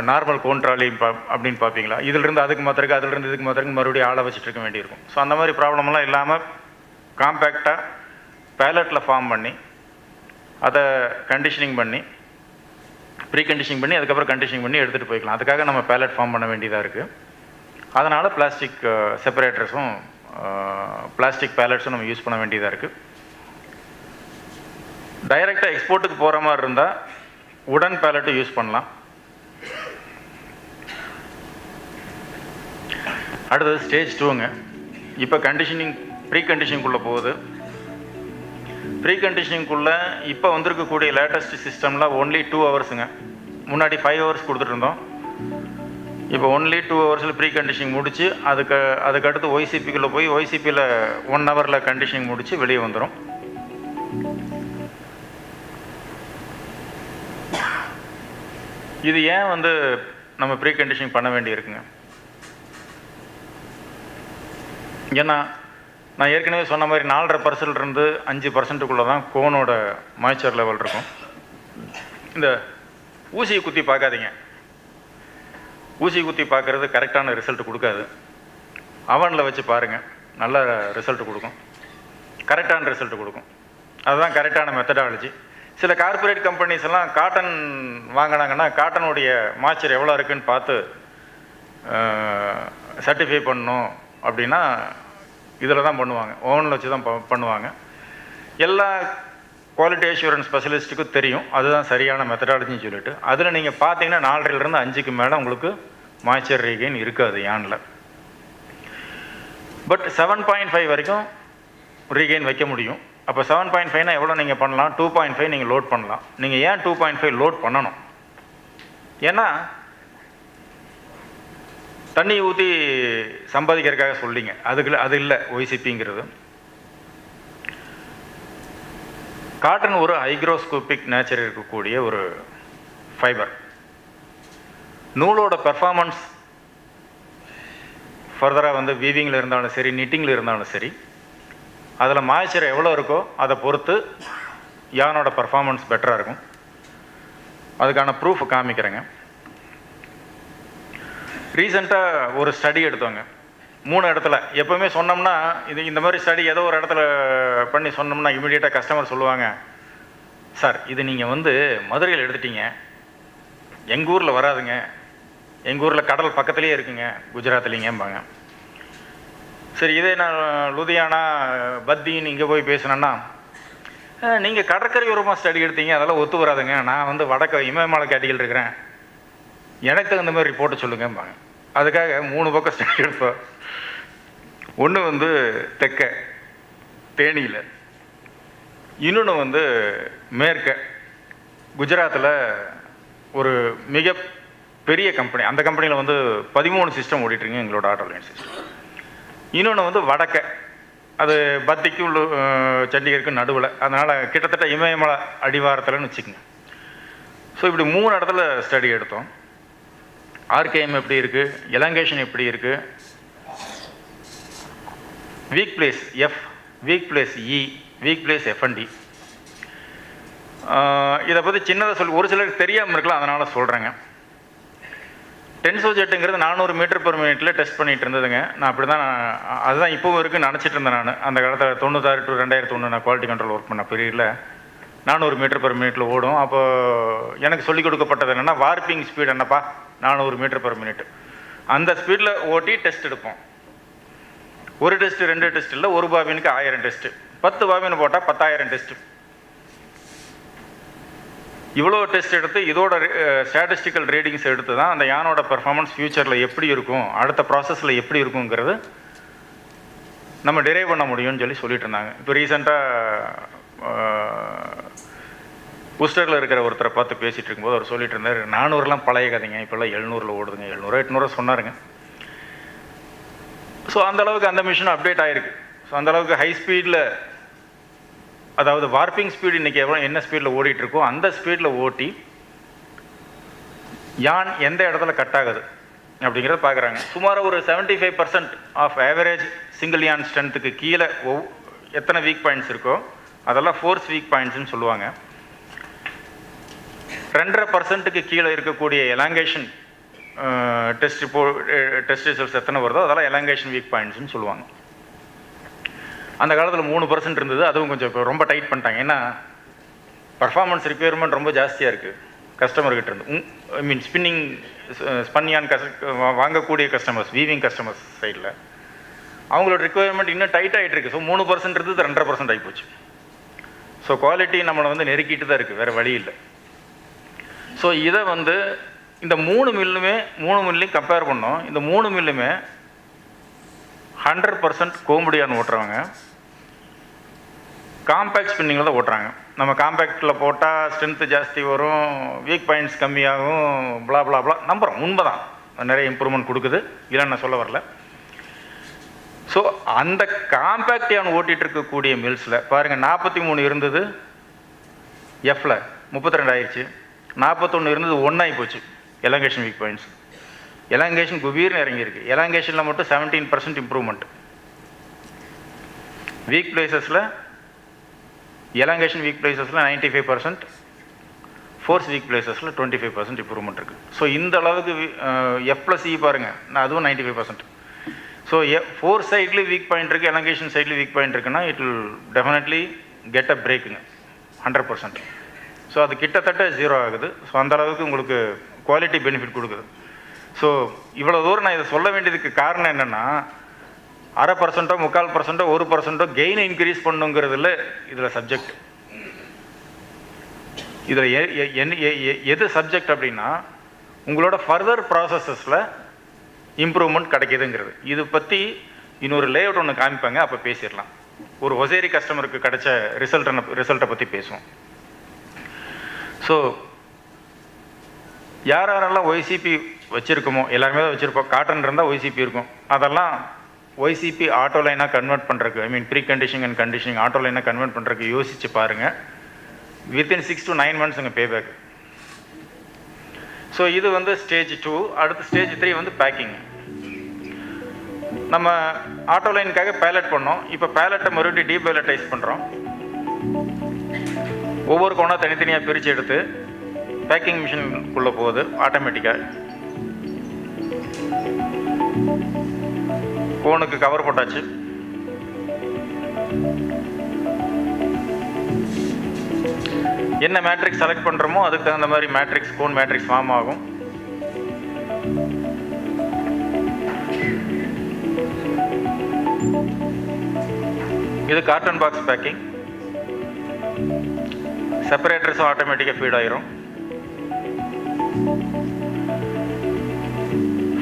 நார்மல் கோன் ட்ராலி அப்படின்னு பார்ப்பீங்களா? இதிலிருந்து அதுக்கு மாத்திரக்கு, அதிலிருந்து இதுக்கு மாத்திரக்கு மறுபடியும் ஆளை வச்சுட்டு இருக்க வேண்டியிருக்கும். ஸோ அந்த மாதிரி ப்ராப்ளம்லாம் இல்லாமல் காம்பேக்டாக பேலட்டில் ஃபார்ம் பண்ணி அதை கண்டிஷனிங் பண்ணி ப்ரீ கண்டிஷனிங் பண்ணி அதுக்கப்புறம் கண்டிஷனிங் பண்ணி எடுத்துகிட்டு போய்க்கலாம். அதுக்காக நம்ம பேலட் ஃபார்ம் பண்ண வேண்டியதாக இருக்குது. அதனால் பிளாஸ்டிக் செப்பரேட்டர்ஸும் பிளாஸ்டிக் பேலட்ஸும் நம்ம யூஸ் பண்ண வேண்டியதாக இருக்குது. டைரெக்டாக எக்ஸ்போர்ட்டுக்கு போகிற மாதிரி இருந்தால் உடன் பேலட்டும் யூஸ் பண்ணலாம். அடுத்தது ஸ்டேஜ் 2ங்க. இப்போ ப்ரீ கண்டிஷனிங்குள்ளே போகுது. ப்ரீ கண்டிஷனிங்குள்ளே இப்போ வந்திருக்கக்கூடிய லேட்டஸ்ட் சிஸ்டமில் ஒன்லி 2 ஹவர்ஸுங்க. முன்னாடி 5 ஹவர்ஸ் கொடுத்துட்ருந்தோம். இப்போ ஒன்லி 2 ஹவர்ஸில் ப்ரீ கண்டிஷனிங் முடித்து அதுக்கடுத்து ஒய்சிபிக்குள்ளே போய் ஒய்சிபியில் 1 ஹவரில் கண்டிஷனிங் முடித்து வெளியே வந்துடும். இது ஏன் வந்து நம்ம ப்ரீ கண்டிஷனிங் பண்ண வேண்டியிருக்குங்க? ஏன்னா நான் ஏற்கனவே சொன்ன மாதிரி 4.5% 5% தான் கோனோட மாய்ச்சர் லெவல் இருக்கும். இந்த ஊசியை குத்தி பார்க்காதீங்க. ஊசி குத்தி பார்க்குறது கரெக்டான ரிசல்ட் கொடுக்காது. அவனில் வச்சு பாருங்கள், நல்ல ரிசல்ட் கொடுக்கும், கரெக்டான ரிசல்ட் கொடுக்கும். அதுதான் கரெக்டான மெத்தடாலஜி. சில கார்ப்பரேட் கம்பெனிஸ் எல்லாம் காட்டன் வாங்கினாங்கன்னா காட்டனுடைய மாய்ச்சர் எவ்வளோ இருக்குதுன்னு பார்த்து சர்டிஃபை பண்ணணும் அப்படின்னா இதில் தான் பண்ணுவாங்க, ஓவனில் வச்சு தான் பண்ணுவாங்க. எல்லா குவாலிட்டி அஷ்யூரன்ஸ் ஸ்பெஷலிஸ்ட்டுக்கும் தெரியும் அதுதான் சரியான மெத்தடாலஜின்னு சொல்லிட்டு. அதில் நீங்கள் பார்த்தீங்கன்னா 4லிருந்து 5க்கு மேலே உங்களுக்கு மாய்ச்சர் ரீகெயின் இருக்காது யானில். பட் 7.5 வரைக்கும் ரீகெயின் வைக்க முடியும். அப்போ 7.5னா எவ்வளோ நீங்கள் பண்ணலாம்? 2.5 நீங்கள் லோட் பண்ணலாம். நீங்கள் ஏன் 2.5 லோட் பண்ணணும்? ஏன்னா தண்ணி ஊற்றி சம்பாதிக்கிறதுக்காக சொல்லிங்க, அது இல்லை ஒய்சிபிங்கிறது. காட்டன் ஒரு ஹைக்ரோஸ்கோபிக் நேச்சர் இருக்கக்கூடிய ஒரு ஃபைபர். நூலோட பெர்ஃபார்மன்ஸ் ஃபர்தராக வந்து வீவிங்கில் இருந்தாலும் சரி, நிட்டிங்கில் இருந்தாலும் சரி, அதில் மாய்ச்சர் எவ்வளோ இருக்கோ அதை பொறுத்து யானோட பெர்ஃபார்மன்ஸ் பெட்டராக இருக்கும். அதுக்கான ப்ரூஃப் காமிக்கிறேங்க. ரீசெண்டாக ஒரு ஸ்டடி எடுத்தோங்க 3 இடத்துல. எப்போவுமே சொன்னோம்னா இந்த மாதிரி ஸ்டடி ஏதோ ஒரு இடத்துல பண்ணி சொன்னோம்னா இமீடியட்டாக கஸ்டமர் சொல்லுவாங்க, சார் இது நீங்கள் வந்து மதுரையில் எடுத்துட்டீங்க, எங்கள் ஊரில் வராதுங்க, எங்கள் ஊரில் கடல் பக்கத்துலேயே இருக்குங்க, குஜராத்லேங்கம்பாங்க. சரி, இதே நான் லுதியானா பத்தின்னு இங்கே போய் பேசினேன்னா, நீங்கள் கடற்கரையோரமாக ஸ்டடி எடுத்தீங்க, அதெல்லாம் ஒத்து வராதுங்க, நான் வந்து இமயமலை கேட்டகிரியில் இருக்கிறேன், எனக்கு தகுந்த மாதிரி ரிப்போர்ட்டை சொல்லுங்கம்பாங்க. அதுக்காக 3 பக்கம் ஸ்டடி எடுப்போம். ஒன்று வந்து தெற்க தேனியில், இன்னொன்று வந்து மேற்க குஜராத்தில் ஒரு மிக பெரிய கம்பெனி. அந்த கம்பெனியில் வந்து 13 சிஸ்டம் ஓடிட்டுருங்க எங்களோட ஆட்டோலைன் சிஸ்டம். இன்னொன்று வந்து வடக்க, அது பத்திக்கும் சண்டிகருக்கு நடுவில், அதனால் கிட்டத்தட்ட இமயமலை அடிவாரத்தில்னு வச்சுக்கோங்க. ஸோ இப்படி 3 இடத்துல ஸ்டடி எடுத்தோம். ஆர்கேஎம் எப்படி இருக்குது, எலாங்கேஷன் எப்படி இருக்குது, weak place F, weak place E, weak place F and E. இதை பற்றி சின்னதாக ஒரு சிலருக்கு தெரியாமல் இருக்கலாம், அதனால் சொல்கிறேங்க. டென்சோ ஜெட்டுங்கிறது 400 மீட்டர் பெர் மினிட்டில் டெஸ்ட் பண்ணிகிட்டு இருந்ததுங்க. நான் அப்படி தான் அதுதான் இப்போவும் இருக்குன்னு நினச்சிட்டு இருந்தேன். நான் அந்த காலத்தில் 96 to 2001 நான் குவாலிட்டி கண்ட்ரோல் ஒர்க் பண்ண பீரியடில் 400 மீட்டர் பெர் மினிட்டில் ஓடும். அப்போ எனக்கு சொல்லிக் கொடுக்கப்பட்டது என்னென்னா, வார்ப்பிங் ஸ்பீட் என்னப்பா 400 மீட்டர் பெர் மினிட், அந்த ஸ்பீடில் ஓட்டி டெஸ்ட் எடுப்போம். ஒரு டெஸ்ட்டு 2 டெஸ்ட் இல்லை, ஒரு பாபினுக்கு 1000 டெஸ்ட்டு, 10 பாபின் போட்டால் 10,000 டெஸ்ட்டு. இவ்வளோ டெஸ்ட் எடுத்து இதோட ஸ்டாட்டிஸ்டிக்கல் ரீடிங்ஸ் எடுத்து தான் அந்த யானோட பெர்ஃபார்மன்ஸ் ஃப்யூச்சரில் எப்படி இருக்கும், அடுத்த ப்ராசஸில் எப்படி இருக்குங்கிறது நம்ம டிரைவ் பண்ண முடியும்னு சொல்லிட்டு இருந்தாங்க. இப்போ ரீசெண்டாக புஸ்டரில் இருக்கிற ஒருத்தரை பார்த்து பேசிகிட்டு இருக்கும்போது அவர் சொல்லிட்டு இருந்தார், 400லாம் பழைய கதைங்க, இப்போல்லாம் 700 ஓடுதுங்க, 700 800 சொன்னாருங்க. ஸோ அந்தளவுக்கு அந்த மிஷின் அப்டேட் ஆகிருக்கு. ஸோ அந்தளவுக்கு ஹை ஸ்பீடில், அதாவது வார்ப்பிங் ஸ்பீடு இன்றைக்கி என்ன ஸ்பீடில் ஓடிட்டுருக்கோ அந்த ஸ்பீடில் ஓட்டி யான் எந்த இடத்துல கட் ஆகுது அப்படிங்கிறத பார்க்குறாங்க. சுமார் ஒரு 75% ஆஃப் ஆவரேஜ் சிங்கிள் யான் ஸ்ட்ரென்த்துக்கு கீழே எத்தனை வீக் பாயிண்ட்ஸ் இருக்கோ அதெல்லாம் ஃபோர்ஸ் வீக் பாயிண்ட்ஸ்னு சொல்லுவாங்க. 2.5% கீழே இருக்கக்கூடிய எலாங்கேஷன் டெஸ்ட் ரிசல்ட்ஸ் எத்தனை வருதோ அதெல்லாம் எலாங்கேஷன் வீக் பாயிண்ட்ஸ்னு சொல்லுவாங்க. அந்த காலத்தில் 3% இருந்தது, அதுவும் கொஞ்சம் இப்போ ரொம்ப டைட் பண்ணிட்டாங்க. ஏன்னா பர்ஃபார்மன்ஸ் ரிக்யர்மெண்ட் ரொம்ப ஜாஸ்தியாக இருக்குது கஸ்டமர்கிட்ட இருந்து. ஐ மீன் ஸ்பன்னியான் வாங்கக்கூடிய கஸ்டமர்ஸ், வீவிங் கஸ்டமர்ஸ் சைடில் அவங்களோட ரிக்குவயர்மெண்ட் இன்னும் டைட் ஆகிட்டு இருக்குது. ஸோ 3% இருந்தது 2.5% ஆகிப்போச்சு. ஸோ குவாலிட்டி நம்மளை நெருக்கிட்டு தான் இருக்குது, வேறு வழி இல்லை. ஸோ இதை இந்த 3 மில்லையும் கம்பேர் பண்ணோம். இந்த 3 மில்லுமே 100% கோம்படியான் ஓட்டுறவங்க காம்பேக்ட் ஸ்பின்னிங்கில் தான் ஓட்டுறாங்க. நம்ம காம்பேக்டில் போட்டால் ஸ்ட்ரென்த்து ஜாஸ்தி வரும், வீக் பாயிண்ட்ஸ் கம்மியாகும், பிளா பிளா பிளா நம்புகிறோம். உண்மை தான், நிறைய இம்ப்ரூவ்மெண்ட் கொடுக்குது, இல்லைன்னு நான் சொல்ல வரல. ஸோ அந்த காம்பேக்ட் யான் ஓட்டிகிட்டு இருக்கக்கூடிய மில்ஸில் பாருங்கள், 43 இருந்தது எஃப்பில் 32 ஆயிடுச்சு, 41 இருந்தது 1 ஆகி போச்சு எலாங்கேஷன் வீக் பாயிண்ட்ஸ். எலாங்கேஷன் குபீர்னு இறங்கியிருக்கு. எலாங்கேஷனில் மட்டும் 17% இம்ப்ரூவ்மெண்ட். வீக் பிளேசஸில் எலாங்கேஷன் வீக் பிளேசஸில் 95%, ஃபோர்ஸ் வீக் பிளேசஸில் 25% இம்ப்ரூவ்மெண்ட் இருக்குது. ஸோ இந்த அளவுக்கு F+E பாருங்கள், நான் அதுவும் 95%. ஸோ ஃபோர் சைட்லேயும் வீக் பாயிண்ட் இருக்குது, எலாங்கேஷன் சைட்லேயும் வீக் பாயிண்ட் இருக்குன்னா it will definitely get a பிரேக்குங்க 100%. ஸோ அது கிட்டத்தட்ட 0 ஆகுது. ஸோ அந்த அளவுக்கு உங்களுக்கு குவாலிட்டி பெனிஃபிட் கொடுக்குது. ஸோ இவ்வளோ தூரம் நான் இதை சொல்ல வேண்டியதுக்கு காரணம் என்னென்னா, 0.5%, 3/4%, 1% கெயினை இன்க்ரீஸ் பண்ணுங்கிறதுல இதில் சப்ஜெக்ட். இதில் எது சப்ஜெக்ட் அப்படின்னா, உங்களோட ஃபர்தர் ப்ராசஸஸில் இம்ப்ரூவ்மெண்ட் கிடைக்கிதுங்கிறது. இது பற்றி இன்னொரு லேஅவுட் ஒன்று காமிப்பாங்க, அப்போ பேசிடலாம். ஒரு ஹொசேரி கஸ்டமருக்கு கிடைச்ச ரிசல்ட்டை பற்றி பேசுவோம். ஸோ யாரெல்லாம் ஒய்சிபி வச்சுருக்கோமோ எல்லாருமே தான் வச்சுருப்போம். காட்டன் இருந்தால் ஒய்சிபி இருக்கும். அதெல்லாம் ஒய்சிபி ஆட்டோ லைனாக கன்வெர்ட் பண்ணுறதுக்கு, I mean pre conditioning and conditioning auto லைனாக கன்வெர்ட் பண்ணுறதுக்கு யோசிச்சு பாருங்கள். Within 6 to 9 months pay back. So இது ஸ்டேஜ் 2. அடுத்து ஸ்டேஜ் 3 பேக்கிங். நம்ம ஆட்டோ லைனுக்காக பேலட் பண்ணோம். இப்போ பேலட்டை மறுபடியும் டீபேலட்டைஸ் பண்ணுறோம். ஒவ்வொரு கோணா தனித்தனியாக பிரித்து எடுத்து பேக்கிங் மிஷினுக்குள்ளே போகுது ஆட்டோமேட்டிக்காக. கோனுக்கு கவர் போட்டாச்சு. என்ன மேட்ரிக்ஸ் செலக்ட் பண்ணுறோமோ அதுக்கு தகுந்த மாதிரி மேட்ரிக்ஸ், கோன் மேட்ரிக்ஸ் ஃபார்ம் ஆகும். இது காட்டன் பாக்ஸ் பேக்கிங். செப்பரேட்டர்ஸும் ஆட்டோமேட்டிக்காக ஃபீட் ஆயிரும்.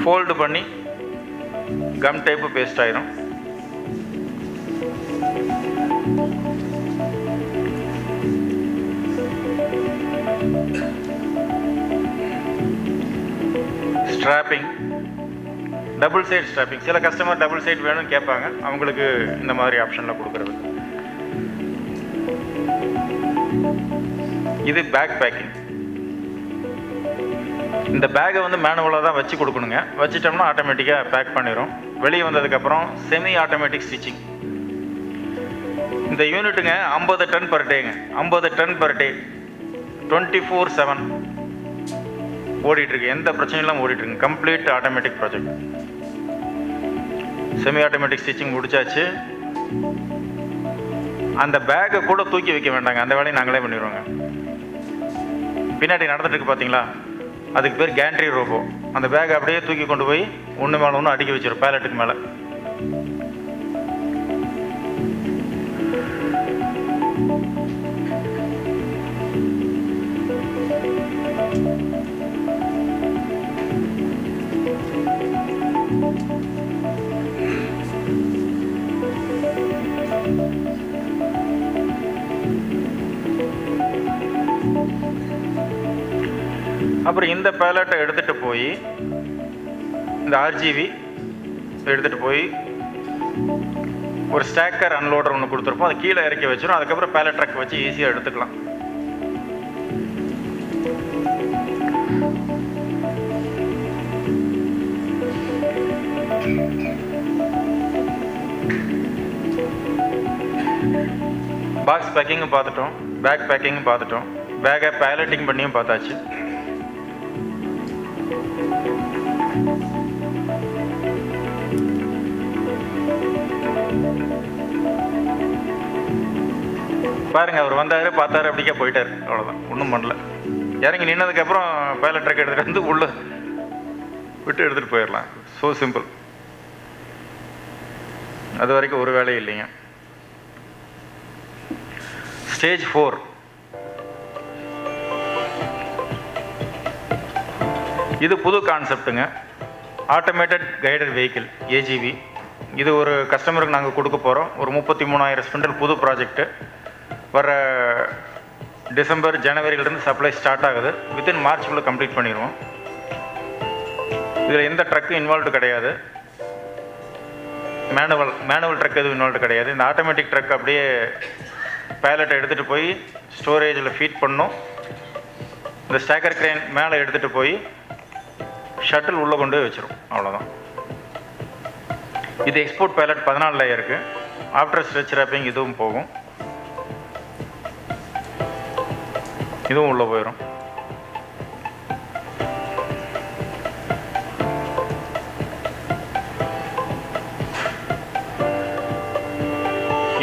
ஃபோல்டு பண்ணி கம் டைப்பு பேஸ்ட் ஆயிரும். Strapping, double side strapping. சில கஸ்டமர் டபுள் சைட் வேணும்னு கேட்பாங்க, அவங்களுக்கு இந்த மாதிரி ஆப்ஷனில் கொடுக்குறது. இது பேக் பேக்கிங். இந்த பேக்கை மேனுவலாக தான் வச்சு கொடுக்கணுங்க. வச்சுட்டோம்னா ஆட்டோமேட்டிக்காக பேக் பண்ணிடும். வெளியே வந்ததுக்கப்புறம் செமி ஆட்டோமேட்டிக் ஸ்டிச்சிங். இந்த யூனிட்டுங்க 50 டன் பர் டேங்க. 50 டன் பர் டே 24/7. ஓடிட்டுருக்கு, எந்த பிரச்சனையும் இல்லாமல் ஓடிட்டுருக்கு. Complete automatic project. Semi automatic stitching முடிச்சாச்சு. அந்த பேக்கை கூட தூக்கி வைக்க வேண்டாங்க, அந்த வேலையை நாங்களே பண்ணிடுவோங்க. பின்னாடி நடந்துட்டு இருக்கு பார்த்தீங்களா, அதுக்கு பேர் கேண்ட்ரி ரோபோ. அந்த பேக்கை அப்படியே தூக்கி கொண்டு போய் ஒன்று மேலே ஒன்று அடுக்கி வச்சிடும் பேலட்டுக்கு மேலே. அப்புறம் இந்த பேலட்டை எடுத்துகிட்டு போய் இந்த ஆர்ஜிவி எடுத்துகிட்டு போய் ஒரு ஸ்டாக்கர் அன்லோடர் ஒன்று கொடுத்துருப்போம், அது கீழே இறக்கி வச்சிடும். அதுக்கப்புறம் பேலட் ட்ரக் வச்சு ஈஸியாக எடுத்துக்கலாம். பாக்ஸ் பேக்கிங்கும் பார்த்துட்டோம், பேக் பேக்கிங்கும் பார்த்துட்டோம், பேக்கை பேலட்டிங் பண்ணியும் பார்த்தாச்சு. பாருங்க, அவர் வந்தார், பார்த்தாரு, அப்படிக்கே போயிட்டார், அவ்வளோதான், ஒன்றும் பண்ணல. இறங்கி நின்னதுக்கப்புறம் பேலட் ட்ரக் எடுத்துகிட்டு வந்து உள்ள விட்டு எடுத்துகிட்டு போயிடலாம். So simple. அது வரைக்கும் ஒரு வேலையும் இல்லைங்க. ஸ்டேஜ் 4. இது புது கான்செப்டுங்க. Automated guided vehicle, AGV. இது ஒரு கஸ்டமருக்கு நாங்கள் கொடுக்க போகிறோம். ஒரு 33,000 ஸ்பிண்டில் புது ப்ராஜெக்ட்டு. வர டிசம்பர் ஜனவரியிலேருந்து சப்ளை ஸ்டார்ட் ஆகுது. வித்தின் மார்ச்சுக்குள்ளே கம்ப்ளீட் பண்ணிடுவோம். இதில் எந்த ட்ரக்கும் இன்வால்வ்டு கிடையாது. மேனுவல் ட்ரக் எதுவும் இன்வால்வ்டு கிடையாது. இந்த ஆட்டோமேட்டிக் ட்ரக் அப்படியே பேலட்டை எடுத்துகிட்டு போய் ஸ்டோரேஜில் ஃபீட் பண்ணணும். இந்த ஸ்டாக்கர் கிரேன் மேலே எடுத்துகிட்டு போய் ஷட்டில் உள்ளே கொண்டு போய் வச்சிடும், அவ்வளோதான். இது எக்ஸ்போர்ட் பேலட் 14 லேயருக்கு. ஆஃப்டர் ஸ்ட்ரெச் ரேப்பிங் இதுவும் போகும், இதுவும் உள்ளே போயிடும்.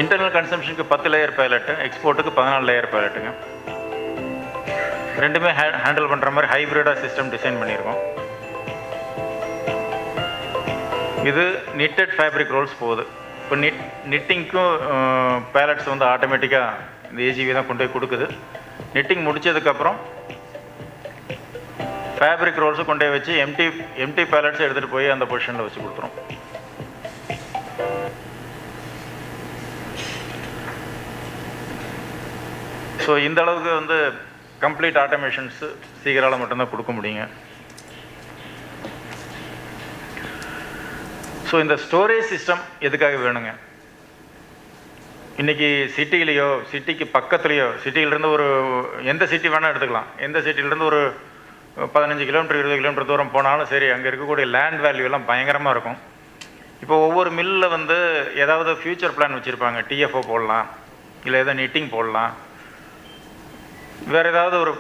இன்டர்னல் கன்சம்ஷனுக்கு 10 லேயர் பேலட்டு, எக்ஸ்போர்ட்டுக்கு 14 லேயர் பேலட்டுங்க. ரெண்டுமே ஹேண்டில் பண்ணுற மாதிரி ஹைப்ரிடாக சிஸ்டம் டிசைன் பண்ணியிருக்கோம். இது நிட்டட் ஃபேப்ரிக் ரோல்ஸ் போகுது. இப்போ நிட்டிங்க்கும் பேலட்ஸ் வந்து ஆட்டோமேட்டிக்காக இந்த ஏஜிவி தான் கொண்டு போய் கொடுக்குது. நிட்டிங் முடித்ததுக்கப்புறம் ஃபேப்ரிக் ரோல்ஸும் கொண்டு போய் வச்சு எம்டி பேலட்ஸை எடுத்துகிட்டு போய் அந்த பொசிஷனில் வச்சு கொடுத்துரும். ஸோ இந்த அளவுக்கு வந்து கம்ப்ளீட் ஆட்டோமேஷன்ஸு சீக்கிரால் மட்டும்தான் கொடுக்க முடியுங்க. ஸோ இந்த ஸ்டோரேஜ் சிஸ்டம் எதுக்காக வேணுங்க? இன்றைக்கி சிட்டிலேயோ சிட்டிக்கு பக்கத்துலேயோ, சிட்டியிலேருந்து ஒரு எந்த சிட்டி வேணால் எடுத்துக்கலாம், எந்த சிட்டியிலேருந்து ஒரு 15 கிலோமீட்டர் 20 கிலோமீட்டர் தூரம் போனாலும் சரி, அங்கே இருக்கக்கூடிய லேண்ட் வேல்யூலாம் பயங்கரமாக இருக்கும். இப்போ ஒவ்வொரு மில்லில் வந்து ஏதாவது ஃப்யூச்சர் பிளான் வச்சுருப்பாங்க. டிஎஃப்ஓ போடலாம், இல்லை ஏதாவது நிட்டிங் போடலாம், வேறு ஏதாவது ஒரு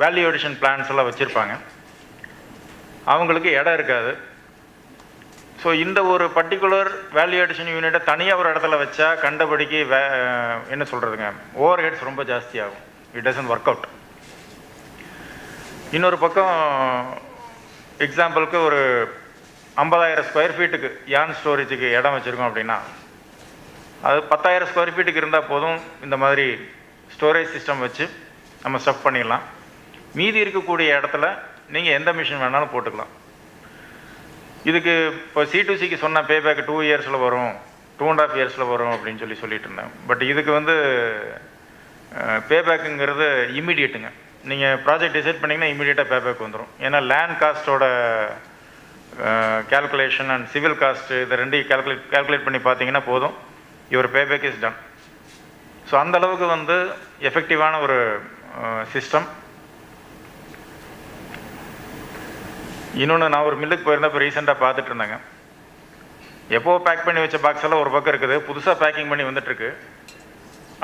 வேல்யூ அடிஷன் பிளான்ஸ் எல்லாம் வச்சுருப்பாங்க. அவங்களுக்கு இடம் இருக்காது. ஸோ இந்த ஒரு பர்டிகுலர் வேல்யூ அடிஷன் யூனிட்டை தனியாக ஒரு இடத்துல வச்சா கண்டபடிக்கு என்ன சொல்கிறதுங்க, ஓவர் ஹெட்ஸ் ரொம்ப ஜாஸ்தியாகும். It doesn't work out. இன்னொரு பக்கம் எக்ஸாம்பிளுக்கு ஒரு 50,000 ஸ்கொயர் ஃபீட்டுக்கு யான் ஸ்டோரேஜுக்கு இடம் வச்சுருக்கோம் அப்படின்னா, அது 10,000 ஸ்கொயர் ஃபீட்டுக்கு இருந்தால் போதும். இந்த மாதிரி ஸ்டோரேஜ் சிஸ்டம் வச்சு நம்ம ஸ்டஃப் பண்ணிடலாம். மீதி இருக்கக்கூடிய இடத்துல நீங்கள் எந்த மிஷின் வேணாலும் போட்டுக்கலாம். இதுக்கு இப்போ C2Cக்கு சொன்ன பேபேக் 2 இயர்ஸில் வரும், 2.5 இயர்ஸில் வரும் அப்படின்னு சொல்லிட்டு இருந்தேன். பட் இதுக்கு வந்து பேபேக்குங்கிறது இம்மிடியேட்டுங்க. நீங்கள் ப்ராஜெக்ட் டிசைட் பண்ணிங்கன்னா இம்மிடியேட்டாக பேபேக் வந்துடும். ஏன்னா லேண்ட் காஸ்ட்டோட கேல்குலேஷன் அண்ட் சிவில் காஸ்ட்டு இதை ரெண்டையும் கேல்குலேட் பண்ணி பார்த்தீங்கன்னா போதும், your payback is done. So அந்தளவுக்கு வந்து எஃபெக்டிவான ஒரு சிஸ்டம். இன்னொன்று, நான் ஒரு மில்லுக்கு போயிருந்தப்போ ரீசெண்டாக பார்த்துட்டு இருந்தாங்க. எப்போ பேக் பண்ணி வச்ச பாக்ஸ் எல்லாம் ஒரு பக்கம் இருக்குது, புதுசாக பேக்கிங் பண்ணி வந்துட்டுருக்கு.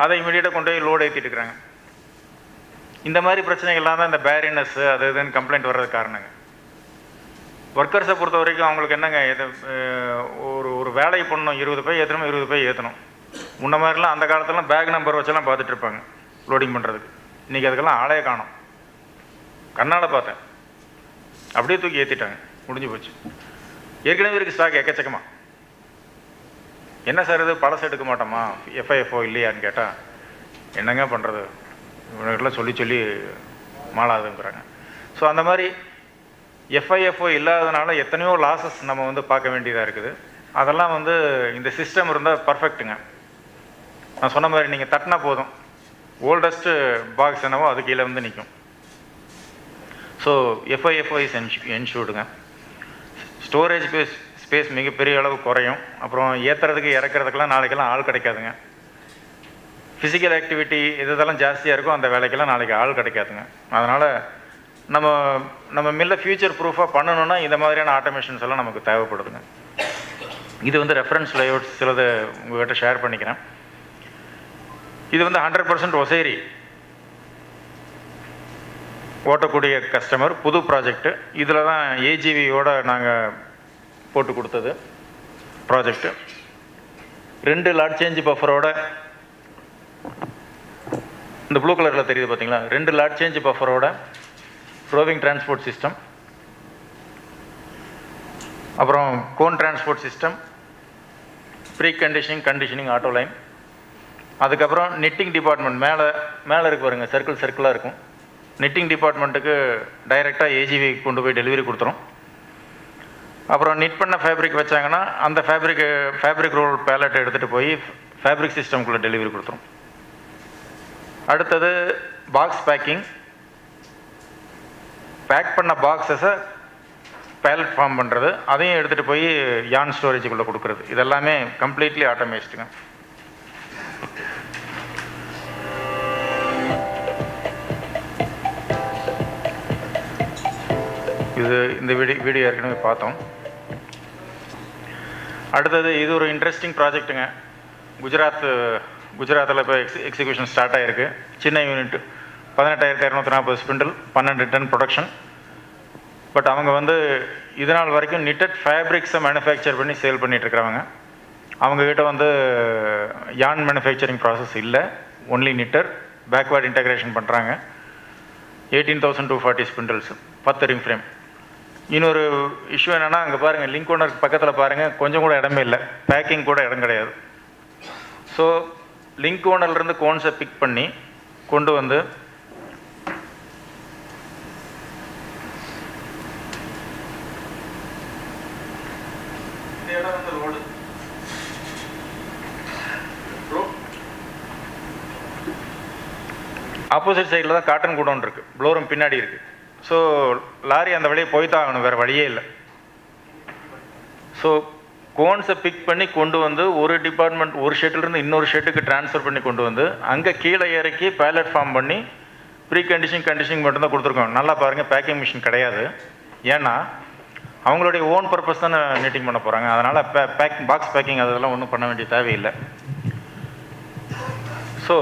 அதை இமீடியட்டாக கொண்டு போய் லோடு ஏற்றிட்டு இருக்கிறாங்க. இந்த மாதிரி பிரச்சனைகள்லாம் தான் இந்த பேரினஸ் அது இதுன்னு கம்ப்ளைண்ட் வர்றதுக்கு காரணங்க. ஒர்க்கர்ஸை பொறுத்த வரைக்கும் அவங்களுக்கு என்னங்க இது ஒரு வேலை பண்ணணும், 20 பை ஏற்றணும், 20 பை ஏற்றணும். முன்ன மாதிரிலாம் அந்த காலத்துலாம் பேக் நம்பர் வச்செல்லாம் பார்த்துட்டு இருப்பாங்க லோடிங் பண்ணுறதுக்கு. இன்றைக்கி அதுக்கெல்லாம் ஆளையே காணோம். கண்ணால் பார்த்தேன், அப்படியே தூக்கி ஏற்றிட்டாங்க, முடிஞ்சு போச்சு. ஏற்கனவே இருக்குது ஸ்டாக் எக்கச்சக்கமாக. என்ன சார் இது பழசு எடுக்க மாட்டோமா, எஃப்ஐஎஃப்ஓ இல்லையான்னு கேட்டால் என்னங்க பண்ணுறது, இவனுக்கெல்லாம் சொல்லி சொல்லி மாளாதுங்கிறாங்க. ஸோ அந்த மாதிரி எஃப்ஐஎஃப்ஓ இல்லாததுனால எத்தனையோ லாஸஸ் நம்ம வந்து பார்க்க வேண்டியதாக இருக்குது. அதெல்லாம் வந்து இந்த சிஸ்டம் இருந்தால் பர்ஃபெக்ட்டுங்க. நான் சொன்ன மாதிரி நீங்கள் தட்டினா போதும், ஓல்டஸ்ட்டு பாக்ஸ் என்னவோ அது கீழே வந்து நிற்கும். ஸோ எஃப்ஐஎஃப்ஓ இஸ் என்ஷூர்டுங்க. ஸ்டோரேஜ் ஸ்பேஸ் மிகப்பெரிய அளவு குறையும். அப்புறம் ஏற்றுறதுக்கு இறக்குறதுக்கெல்லாம் நாளைக்கெல்லாம் ஆள் கிடைக்காதுங்க. ஃபிசிக்கல் ஆக்டிவிட்டி இதெல்லாம் ஜாஸ்தியாக இருக்கும், அந்த வேலைக்கெல்லாம் நாளைக்கு ஆள் கிடைக்காதுங்க. அதனால் நம்ம மில்ல ஃபியூச்சர் ப்ரூஃபாக பண்ணணுன்னா இந்த மாதிரியான ஆட்டோமேஷன்ஸ் எல்லாம் நமக்கு தேவைப்படுதுங்க. இது வந்து ரெஃபரன்ஸ் லேஅவுட்ஸ் சிலது உங்கள்கிட்ட ஷேர் பண்ணிக்கிறேன். இது வந்து 100% ஒசேரி ஓட்டக்கூடிய கஸ்டமர், புது ப்ராஜெக்ட்டு. இதில் தான் ஏஜிவியோட நாங்கள் போட்டு கொடுத்தது ப்ராஜெக்ட்டு. 2 லாட் சேஞ்ச் பஃபரோட, இந்த ப்ளூ கலரில் தெரியுது பார்த்தீங்களா, 2 லாட் சேஞ்ச் பஃபரோட ரோவிங் டிரான்ஸ்போர்ட் சிஸ்டம், அப்புறம் cone transport system, pre conditioning auto line, அதுக்கப்புறம் நிட்டிங் டிபார்ட்மெண்ட் மேலே இருக்கு பாருங்க, சர்க்கிளாக இருக்கும். நிட்டிங் டிபார்ட்மெண்ட்டுக்கு டைரெக்டாக ஏஜிவி கொண்டு போய் டெலிவரி கொடுத்துரும். அப்புறம் நிட் பண்ண ஃபேப்ரிக் வச்சாங்கன்னா அந்த ஃபேப்ரிக் ரோல் பேலட்டை எடுத்துகிட்டு போய் ஃபேப்ரிக் சிஸ்டம்குள்ளே டெலிவரி கொடுத்துரும். அடுத்தது பாக்ஸ் பேக் பண்ண பாக்ஸஸை பேலட் ஃபார்ம் பண்ணுறது, அதையும் எடுத்துகிட்டு போய் யான் ஸ்டோரேஜுக்குள்ளே கொடுக்குறது. இதெல்லாமே கம்ப்ளீட்லி ஆட்டோமேட்டிக்குங்க. இந்த வீடியோ ஏற்கனவே பார்த்தோம். அடுத்தது இது ஒரு இன்ட்ரெஸ்டிங் ப்ராஜெக்ட்டுங்க. குஜராத்தில் இப்போ எக்ஸிக்யூஷன் ஸ்டார்ட் ஆகிருக்கு. சின்ன unit 18,240 spindle, 12 ton production. But அவங்க வந்து இதனால் வரைக்கும் நிட்டட் ஃபேப்ரிக்ஸை மேனுஃபேக்சர் பண்ணி சேல் பண்ணிகிட்ருக்கிறவங்க. அவங்கக்கிட்ட வந்து யான் மேனுஃபேக்சரிங் ப்ராசஸ் இல்லை, ஒன்லி நிட்டர். பேக்வேர்ட் இன்டகிரேஷன் பண்ணுறாங்க. 18,240 ஸ்பிண்டில்ஸ், 10 ரிங் ஃப்ரேம். இன்னொரு இஷ்யூ என்னென்னா, அங்கே பாருங்கள், லிங்க் ஓனருக்கு பக்கத்தில் பாருங்கள், கொஞ்சம் கூட இடமே இல்லை, பேக்கிங் கூட இடம் கிடையாது. ஸோ லிங்க் ஓனர்லேருந்து கோன்ஸை பிக் பண்ணி கொண்டு வந்து இந்த இடம் வந்து ரோடு ஆப்போசிட் சைடில் தான் காட்டன் குடோன் இருக்குது, ப்ளோரும் பின்னாடி இருக்குது. ஸோ லாரி அந்த வழியே போய் தான் ஆகணும், வேறு வழியே இல்லை. ஸோ கோன்ஸை பிக் பண்ணி கொண்டு வந்து ஒரு டிபார்ட்மெண்ட், ஒரு ஷெட்டிலிருந்து இன்னொரு ஷெட்டுக்கு ட்ரான்ஸ்ஃபர் பண்ணி கொண்டு வந்து அங்கே கீழே இறக்கி பேலட் ஃபார்ம் பண்ணி ப்ரீ கண்டிஷனிங் மட்டும்தான் கொடுத்துருக்கோம். நல்லா பாருங்கள், பேக்கிங் மிஷின் கிடையாது. ஏன்னா அவங்களுடைய ஓன் பர்பஸ் தானே நீட்டிங் பண்ண போகிறாங்க. அதனால் பாக்ஸ் பேக்கிங் அதெல்லாம் ஒன்றும் பண்ண வேண்டிய தேவையில்லை. ஸோ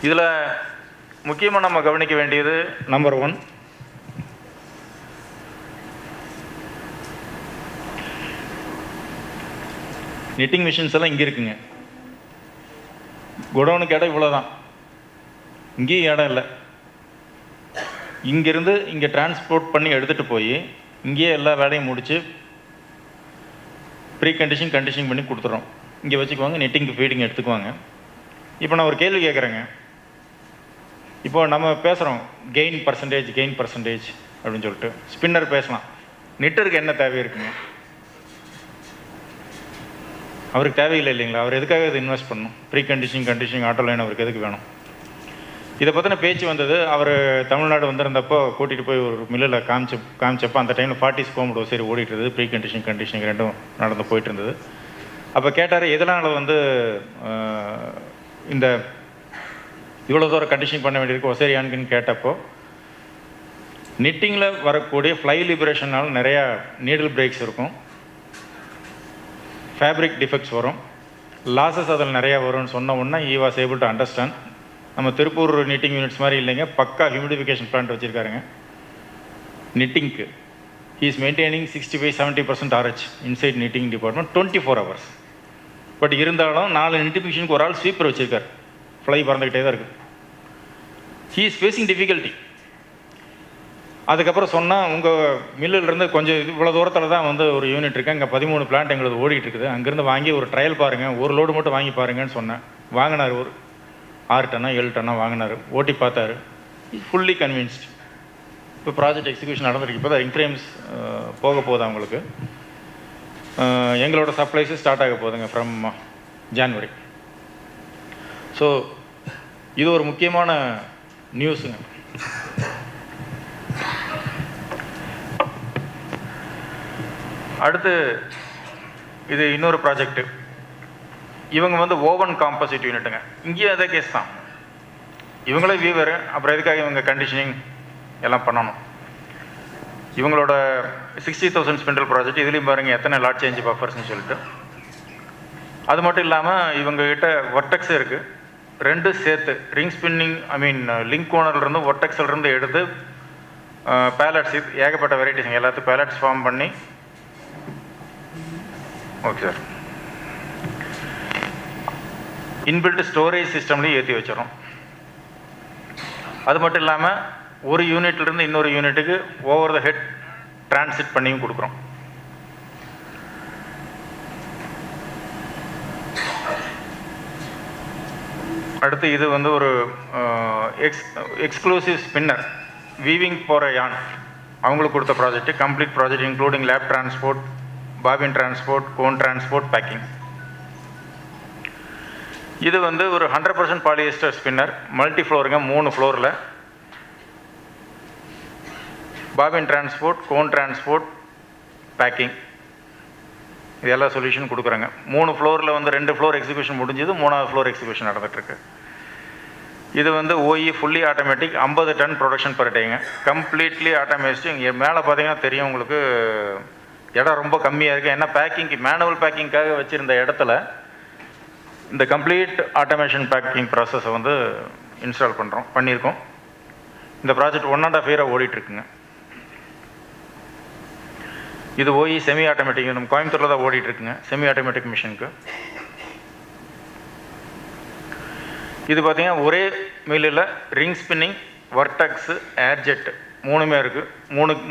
இதில் முக்கியமாக நம்ம கவனிக்க வேண்டியது நம்பர் 1, நிட்டிங் மிஷின்ஸ் எல்லாம் இங்கே இருக்குங்க. குடோனுக்கு இடம் இவ்வளோ தான், இங்கேயும் இடம் இல்லை. இங்கேருந்து இங்கே டிரான்ஸ்போர்ட் பண்ணி எடுத்துகிட்டு போய் இங்கேயே எல்லா வேலையும் முடித்து ப்ரீ கண்டிஷனிங் பண்ணி கொடுத்துட்றோம். இங்கே வச்சுக்குவாங்க, நிட்டிங்க்கு ஃபீடிங் எடுத்துக்குவாங்க. இப்போ நான் ஒரு கேள்வி கேட்குறேங்க. இப்போ நம்ம பேசுகிறோம் கெயின் பர்சன்டேஜ் அப்படின்னு சொல்லிட்டு, ஸ்பின்னர் பேசலாம். நிட்டருக்கு என்ன தேவை இருக்குங்க? அவருக்கு தேவையில்லை இல்லைங்களா? அவர் எதுக்காக இது இன்வெஸ்ட் பண்ணணும்? ப்ரீ கண்டிஷனிங் ஆட்டோ லைன் அவருக்கு எதுக்கு வேணும்? இதை பற்றின பேச்சு வந்தது. அவர் தமிழ்நாடு வந்திருந்தப்போ கூட்டிகிட்டு போய் ஒரு மில்லில் காமிச்சப்போ அந்த டைமில் 40 கோம்பு சரி ஓடிட்டு இருந்தது. ப்ரீ கண்டிஷனிங் ரெண்டும் நடந்து போயிட்டு இருந்தது. அப்போ கேட்டார், எதனால் வந்து இந்த இவ்வளோ தூரம் கண்டிஷனிங் பண்ண வேண்டியிருக்கு ஒசேரியானுக்குன்னு கேட்டப்போ, நிட்டிங்கில் வரக்கூடிய ஃப்ளை லிபரேஷனால் நிறையா நீடில் பிரேக்ஸ் இருக்கும், ஃபேப்ரிக் டிஃபெக்ட்ஸ் வரும், லாஸஸ் அதில் நிறையா வரும்னு சொன்ன உடனே he was able to understand. நம்ம திருப்பூர் knitting யூனிட்ஸ் மாதிரி இல்லைங்க, பக்கா ஹியூமிடிஃபிகேஷன் plant வச்சுருக்காருங்க knittingக்கு. He is maintaining 65-70% RH inside knitting department 24 hours. But இருந்தாலும் 4 knittificationக்கு ஒரு ஆள் ஸ்வீப்பர் வச்சுருக்கார், ஃப்ளை பறந்துக்கிட்டே தான் இருக்குது. He is facing difficulty. அதுக்கப்புறம் சொன்னால் உங்கள் மில்லிலேருந்து கொஞ்சம் இவ்வளோ தூரத்தில் தான் வந்து ஒரு யூனிட் இருக்குது, அங்கே 13 பிளான்ட் எங்களுக்கு ஓடிட்டு இருக்குது, அங்கேருந்து வாங்கி ஒரு ட்ரையல் பாருங்கள், ஒரு லோடு மட்டும் வாங்கி பாருங்கன்னு சொன்னேன். வாங்கினார், ஒரு 6 டன்னா 7 டன்னா வாங்கினார், ஓட்டி பார்த்தாரு, ஃபுல்லி கன்வின்ஸ்ட். இப்போ ப்ராஜெக்ட் எக்ஸிக்யூஷன் நடந்துருக்கு, இப்போ தான் இன்க்ரீம்ஸ் போக போகுது அவங்களுக்கு. எங்களோட சப்ளைஸு ஸ்டார்ட் ஆக போகுதுங்க ஃப்ரம் ஜான்வரி. ஸோ இது ஒரு முக்கியமான நியூஸுங்க. அடுத்து இது இன்னொரு ப்ராஜெக்ட்டு. இவங்க வந்து ஓவன் காம்போசிட் யூனிட்டுங்க. இங்கேயும் அதே கேஸ் தான், இவங்களே வீவர், அப்புறம் எதுக்காக இவங்க கண்டிஷனிங் எல்லாம் பண்ணணும். இவங்களோட 60,000 ஸ்பெண்டல் ப்ராஜெக்ட், இதுலேயும் பாருங்கள் எத்தனை லாட் சேஞ்ச் பஃபர்ஸ்ன்னு சொல்லிட்டு. அது மட்டும் இல்லாமல் இவங்ககிட்ட ஒர்டெக்ஸ் இருக்குது, 2 சேர்த்து ரிங் ஸ்பின்னிங், லிங்க் ஓனர்லேருந்து ஒர்டெக்ஸ்லேருந்து எடுத்து பேலட்ஸ், ஏகப்பட்ட வெரைட்டிஸுங்க, எல்லாத்துக்கும் பேலட்ஸ் ஃபார்ம் பண்ணி. ஓகே சார், இன்பில்ட் ஸ்டோரேஜ் சிஸ்டம்லேயும் ஏற்றி வச்சிடறோம். அது மட்டும் இல்லாமல் ஒரு யூனிட்லேருந்து இன்னொரு யூனிட்டுக்கு ஓவர் த ஹெட் டிரான்சிட் பண்ணியும் கொடுக்குறோம். அடுத்து இது வந்து ஒரு எக்ஸ்க்ளூசிவ் ஸ்பின்னர், வீவிங் போகிற யான், அவங்களுக்கு கொடுத்த project. Complete project including lap transport, bobbin transport, cone transport, packing. இது வந்து ஒரு 100% பாலியஸ்டர் ஸ்பின்னர், மல்டி ஃப்ளோருங்க, 3 ஃப்ளோரில். Bobbin transport, cone transport, packing, இது எல்லா சொல்யூஷன் கொடுக்குறாங்க. 3 ஃப்ளோரில் வந்து 2 ஃப்ளோர் எக்ஸிக்யூஷன் முடிஞ்சது, 3ஆவது ஃப்ளோர் எக்ஸிக்யூஷன் நடந்துகிட்ருக்கு. இது வந்து OE fully automatic, 50 ton production per டேங்க, கம்ப்ளீட்லி ஆட்டோமேட்டிக். இங்கே மேலே பார்த்தீங்கன்னா தெரியும் உங்களுக்கு, இடம் ரொம்ப கம்மியாக இருக்குது. ஏன்னா பேக்கிங்க்கு, மேனுவல் பேக்கிங்காக வச்சுருந்த இடத்துல இந்த கம்ப்ளீட் ஆட்டோமேஷன் பேக்கிங் ப்ராசஸை வந்து இன்ஸ்டால் பண்ணியிருக்கோம். இந்த ப்ராஜெக்ட் 1.5 இயராக ஓடிட்டுருக்குங்க. இது ஓஇ செமி ஆட்டோமேட்டிக், நம்ம கோயம்புத்தூரில் தான் ஓடிட்டுருக்குங்க, செமி ஆட்டோமேட்டிக் மிஷினுக்கு. இது பார்த்திங்கன்னா ஒரே மில்லில் ரிங் ஸ்பின்னிங், வர்டெக்ஸு, ஏர்ஜெட்டு 3மே இருக்குது.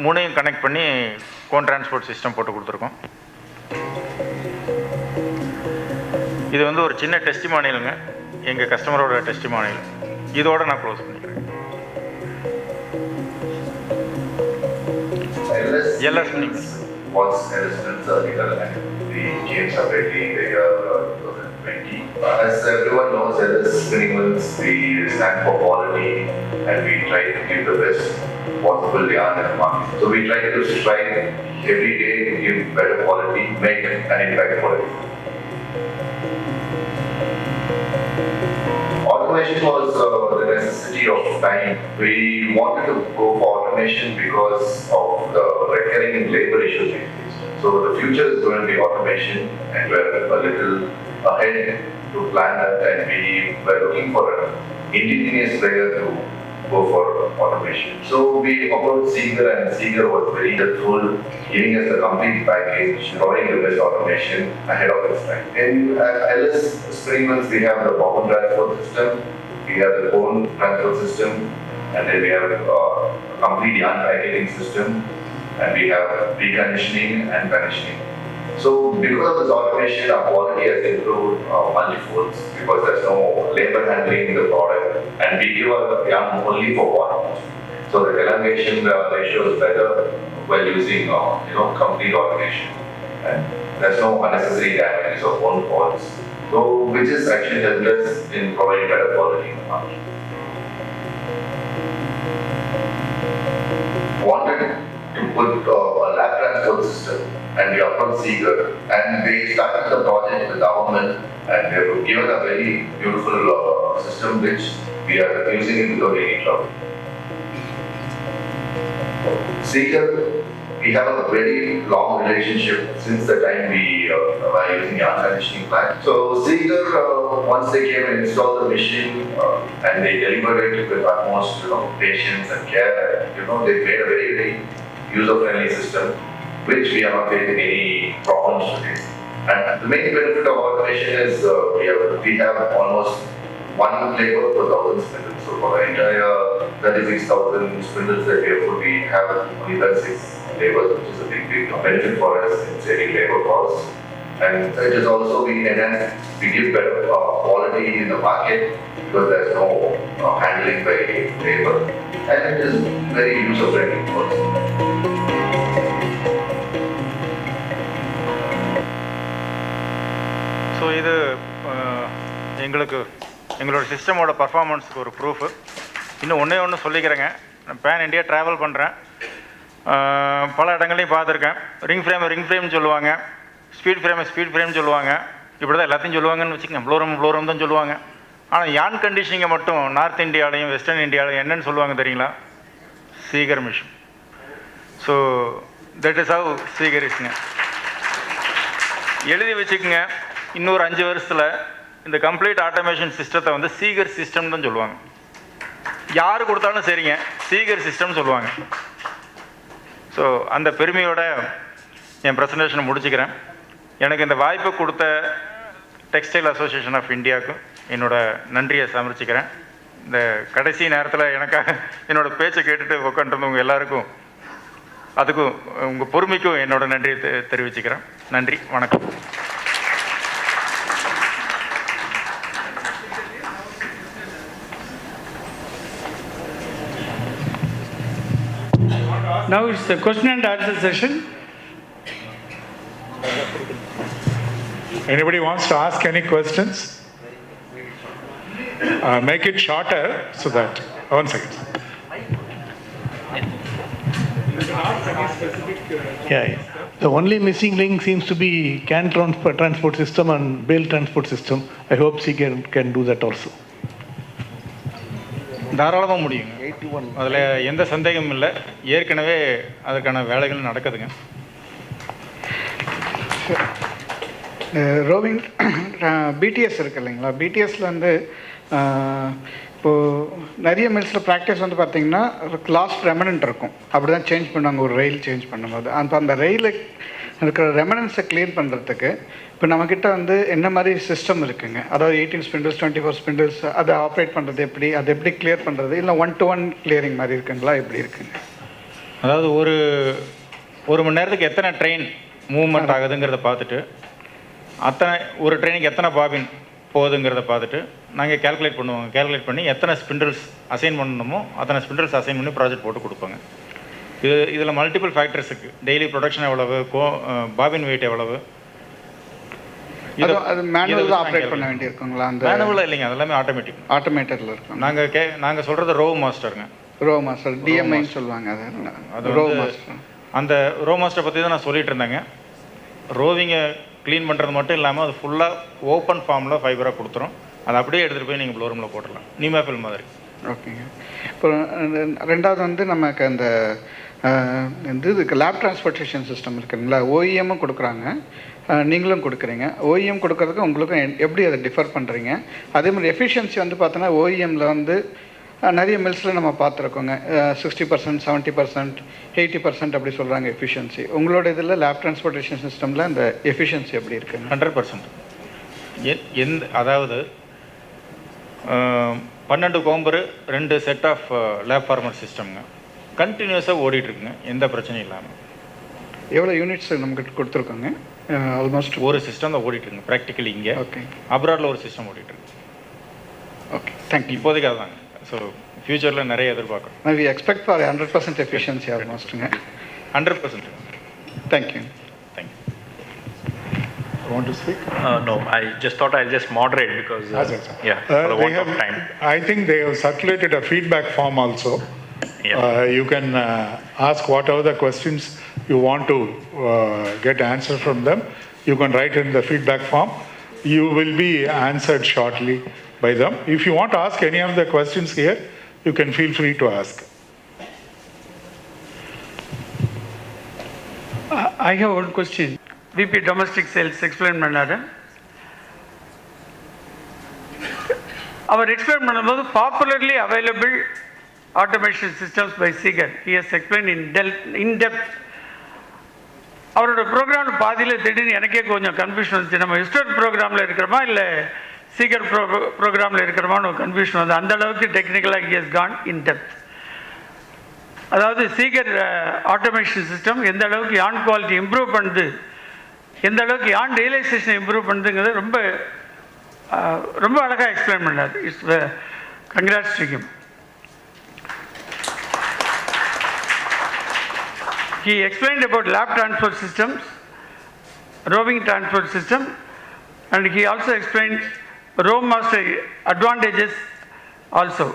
3ஐயும் கனெக்ட் பண்ணி கோன் டிரான்ஸ்போர்ட் சிஸ்டம் போட்டு கொடுத்துருக்கோம். இது வந்து ஒரு சின்ன டெஸ்டிமானியலுங்க, எங்கள் கஸ்டமரோட டெஸ்டிமானியல். இதோடு நான் க்ளோஸ் பண்ணிக்கிறேன். LS was Ellis Article and we came separately in the year 2020. As everyone knows, Ellis Spinning Mills, we stand for quality and we try to give the best possible yarn in the market. So we try to strive every day to give better quality, make and impact quality. Automation was the necessity of time. We wanted to go for automation because of the recurring labor issues. So the future is going to be automation, and we're a little ahead to plan that, and we were looking for an indigenous player to go for automation. So we approached Seeger, and Seeger was very helpful, giving us the complete package, providing the best automation ahead of its time. In LS Spinning Mills, we have the bobbin transport system, we have the cone transport system, and then we have a complete yarn packaging system, and we have reconditioning and conditioning. So because of this automation, our quality has improved multi-folds because there's no labor handling the product, and we give a yarn only for one. So the elongation ratio is better while using complete automation, and there's no unnecessary damages of one faults. So which is actually helped us in providing better quality in the market. Wanted to put a lab transport system, and we approached Seeger, and they started the project with the government, and they have given a very beautiful system which we are using it without any trouble. Seeger we have a very long relationship since the time we were using the air conditioning plant. So Seeger, once they came and installed the machine and they delivered it with utmost patience and care, they made a very, very user-friendly system, which we are not facing any problems today. And the main benefit of automation is we have almost one labor per 1,000 spindles. So for the entire 36,000 spindles that we have only 36 labor, which is a big benefit for us in saving labor costs. And it has also been enhanced. We give better quality in the market because there's no handling by labor, and it is very user-friendly for us. So இது எங்களோட சிஸ்டமோட பர்ஃபார்மன்ஸுக்கு ஒரு proof. இன்னும் ஒன்று சொல்லிக்கிறேங்க. நான் pan India travel பண்ணுறேன், பல இடங்களையும் பார்த்துருக்கேன். ரிங் ஃப்ரேம்னு சொல்லுவாங்க, ஸ்பீட் ஃப்ரேம் சொல்லுவாங்க, இப்படி தான் எல்லாத்தையும் சொல்லுவாங்கன்னு வச்சுக்கோங்க. ப்ளோரம் தான் சொல்லுவாங்க. ஆனால் யான் கண்டிஷனிங்கை மட்டும் நார்த் இந்தியாவிலையும் வெஸ்டர்ன் இந்தியாவிலையும் என்னென்னு சொல்லுவாங்க தெரியுங்களா? Seeker machine. So that is how seeker இஸ்ங்க. எழுதி வச்சுக்கோங்க, இன்னொரு 5 வருஷத்தில் இந்த கம்ப்ளீட் ஆட்டோமேஷன் சிஸ்டத்தை வந்து சீகர் சிஸ்டம் தான் சொல்லுவாங்க. யார் கொடுத்தாலும் சரிங்க, சீகர் சிஸ்டம் சொல்லுவாங்க. ஸோ அந்த பெருமையோட என் ப்ரெசன்டேஷனை முடிச்சுக்கிறேன். எனக்கு இந்த வாய்ப்பு கொடுத்த டெக்ஸ்டைல் அசோசியேஷன் ஆஃப் இந்தியாவுக்கும் என்னோட நன்றியை சமர்ப்பிச்சுக்கிறேன். இந்த கடைசி நேரத்தில் எனக்காக என்னோட பேச்சை கேட்டுட்டு உட்காந்துருந்தவங்க எல்லாருக்கும், அதுக்கும் உங்கள் பொறுமைக்கும் என்னோட நன்றியை தெரிவிச்சுக்கிறேன். நன்றி, வணக்கம். Now it's the question and answer session. Anybody wants to ask any questions? Make it shorter so that. One second. Yeah. The only missing link seems to be CAN transport system and bale transport system. I hope she can do that also. தாராளமாக முடியுங்க. அதில் எந்த சந்தேகமும் இல்லை. ஏற்கனவே அதற்கான வேலைகள் நடக்குதுங்க. ரோவிங் பிடிஎஸ் இருக்கு இல்லைங்களா? பிடிஎஸ்ல வந்து இப்போது நிறைய மில்ஸில் ப்ராக்டிஸ் வந்து பார்த்திங்கன்னா லாஸ்ட் ரெமனன்ட் இருக்கும். அப்படி தான் சேஞ்ச் பண்ணுவாங்க ஒரு ரயில் சேஞ்ச் பண்ணும்போது. அந்த ரயிலை இருக்கிற ரெமனன்ஸை க்ளீன் பண்ணுறதுக்கு இப்போ நம்மக்கிட்ட வந்து என்ன மாதிரி சிஸ்டம் இருக்குங்க? அதாவது 18 ஸ்பிண்டில்ஸ் 24 ஸ்பிண்டில்ஸ் அதை ஆப்ரேட் பண்ணுறது எப்படி, அதை எப்படி கிளியர் பண்ணுறது, இல்லை 1-to-1 கிளியரிங் மாதிரி இருக்குங்களா, எப்படி இருக்குங்க? அதாவது ஒரு மணி நேரத்துக்கு எத்தனை ட்ரெயின் மூவ்மெண்ட் ஆகுதுங்கிறத பார்த்துட்டு, ஒரு ட்ரெயினுக்கு எத்தனை பாபின் போகுதுங்கிறத பார்த்துட்டு நாங்கள் கேல்குலேட் பண்ணுவோங்க. கேல்குலேட் பண்ணி எத்தனை ஸ்பிண்டில்ஸ் அசைன் பண்ணணுமோ அத்தனை ஸ்பிண்டில்ஸ் அசைன் பண்ணி ப்ராஜெக்ட் போட்டு கொடுப்பாங்க. இதில் மல்டிபிள் ஃபேக்டர்ஸ் இருக்குது. டெய்லி ப்ரொடக்ஷன் எவ்வளவு, பாபின் வெயிட் எவ்வளவு, அது மேனுவல் ஆப்ரேட் பண்ண வேண்டியிருக்குங்களா? அந்த மேனுவல் இல்லைங்க, அதெல்லாமே ஆட்டோமேட்டடில் இருக்கும். நாங்கள் சொல்கிறது ரோ மாஸ்டருங்க. ரோ மாஸ்டர் டிஎம்ஐன்னு சொல்லுவாங்க. அது ரோ மாஸ்டர். அந்த ரோ மாஸ்டரை பற்றி தான் நான் சொல்லிட்டு இருந்தேங்க. ரோவிங்கை க்ளீன் பண்ணுறது மட்டும் இல்லாமல் அது ஃபுல்லாக ஓப்பன் ஃபார்மில் ஃபைபராக கொடுத்துரும். அதை அப்படியே எடுத்துகிட்டு போய் நீங்கள் ப்ளோரூமில் போட்டுடலாம், நீமாஃபில் மாதிரி. ஓகேங்க. இப்போ ரெண்டாவது வந்து நமக்கு அந்த இதுக்கு லேப் டிரான்ஸ்போர்ட்டேஷன் சிஸ்டம் இருக்குங்களா? ஓஇஎம்மும் கொடுக்குறாங்க, நீங்களும் கொடுக்குறீங்க. ஓஇஎம் கொடுக்குறதுக்கு உங்களுக்கும் எப்படி அதை டிஃபர் பண்ணுறீங்க? அதே மாதிரி எஃபிஷியன்சி வந்து பார்த்தோன்னா ஓஇஎம்மில் வந்து நிறைய மில்ஸில் நம்ம பார்த்துருக்கோங்க 60%, 70%, 80% அப்படி சொல்கிறாங்க எஃபிஷியன்சி. உங்களோட இதில் லேப் டிரான்ஸ்போர்ட்டேஷன் சிஸ்டமில் இந்த எஃபிஷியன்சி எப்படி இருக்குங்க? 100%. அதாவது 12 கோம்பரு 2 செட் ஆஃப் லேப் ஃபார்மர் சிஸ்டம்ங்க கண்டினியூஸாக ஓடிட்டுருக்குங்க, எந்த பிரச்சனையும் இல்லாமல். எவ்வளோ யூனிட்ஸ் நமக்கு கொடுத்துருக்கோங்க? ஆல்மோஸ்ட் ஒரு சிஸ்டம் தான் ஓடிட்டுருங்க ப்ராக்டிக்கலி இங்கே. ஓகே. அப்ராடில் ஒரு சிஸ்டம் ஓடிட்டுருக்கு. Okay, thank you. இப்போதைக்கு அதுதாங்க. ஸோ ஃப்யூச்சரில் நிறைய எதிர்பார்க்குறோம். வி எக்ஸ்பெக்ட் ஃபார் 100% எஃபிஷியன்சி ஆல்மோஸ்ட்டுங்க. 100%. Thank you. Want to speak? No, I just thought I'll just moderate because for the want of time. I think they have circulated a feedback form also. You can ask whatever the questions you want to get answer from them. You can write in the feedback form. You will be answered shortly by them. If you want to ask any of the questions here, you can feel free to ask. I have one question. VP Domestic Sales explain பண்ணாரு. அவர் explain பண்ணும்போது popularly available automation systems by Seeger. He has explained in depth. அவரோட program பாதியில் திடீர்னு எனக்கே கொஞ்சம் confusion வந்துச்சு. நம்ம இஸ்டோர் ப்ரோக்ராமில் இருக்கிறோமா இல்லை சீகர் ப்ரோக்ராமில் இருக்கிறோமான்னு ஒரு கன்ஃபியூஷன் வந்து அந்த அளவுக்கு டெக்னிக்கலாக he has gone in depth. அதாவது சீகர் ஆட்டோமேஷன் சிஸ்டம் எந்த அளவுக்கு யான் குவாலிட்டி இம்ப்ரூவ் பண்ணுது, எந்த அளவுக்கு யான் ரியலைசேஷன் இம்ப்ரூவ் பண்ணுதுங்கிறது ரொம்ப ரொம்ப அழகாக எக்ஸ்பிளைன் பண்ணார். It's congrats to him. He explained about lab transport systems, roving transport system, and he also explained roam master advantages also.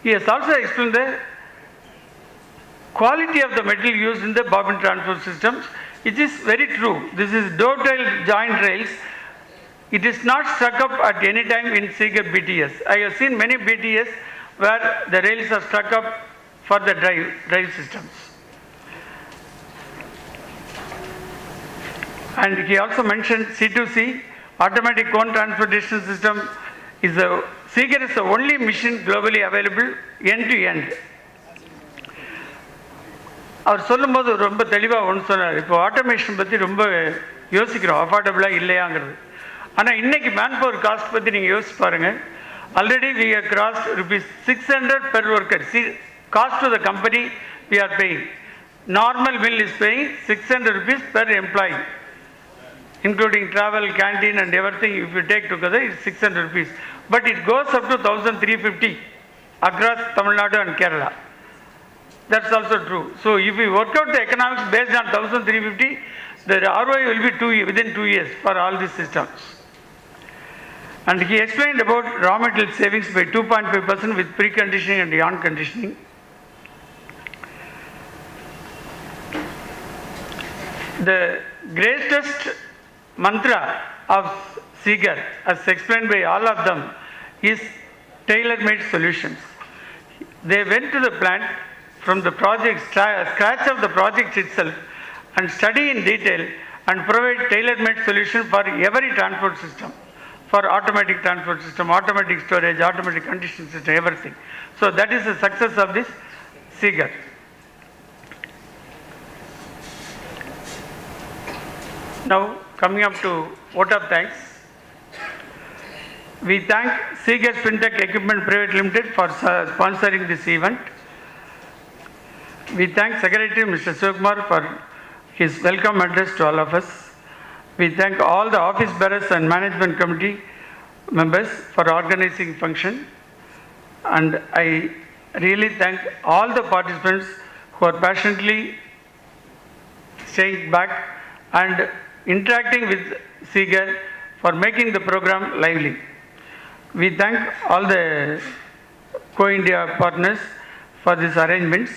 He has also explained the quality of the material used in the bobbin transport systems. It is very true. This is dovetail joint rails. It is not stuck up at any time in Seeger BTS. I have seen many BTS where the rails are stuck up for the drive systems. And he also mentioned C2C, automatic cone transportation system. Seeger is the only machine globally available end to end. அவர் சொல்லும்போது ரொம்ப தெளிவாக ஒன்று சொன்னார். இப்போ automation பற்றி ரொம்ப யோசிக்கிறோம், அஃபோர்டபுளாக இல்லையாங்கிறது. ஆனால் இன்றைக்கி மேன் பவர் காஸ்ட் பற்றி நீங்கள் யோசிச்சு பாருங்கள். Already we are crossed ₹600 per worker. Cost to the company we are paying. Normal mill is paying ₹600 per employee, including travel, canteen and everything. If you take together, it's ₹600. But it goes up to 1,350 across Tamil Nadu and Kerala. That's also true. So if we work out the economics based on 1,350, the ROI will be within 2 years for all these systems. And he explained about raw material savings by 2.5% with preconditioning and yarn conditioning. The greatest mantra of Seeger, as explained by all of them, is tailor-made solutions. They went to the plant from the project, scratch of the project itself, and study in detail and provide tailor-made solution for every transport system, for automatic transport system, automatic storage, automatic conditioning system, everything. So that is the success of this Seeger. Now coming up to vote of thanks. We thank Seeger Spintech Equipment Private Limited for sponsoring this event. We thank Secretary Mr. Sukumar for his welcome address to all of us. We thank all the office bearers and management committee members for organizing function. And I really thank all the participants who are passionately staying back and interacting with Seeger for making the program lively. We thank all the Co-India partners for these arrangements.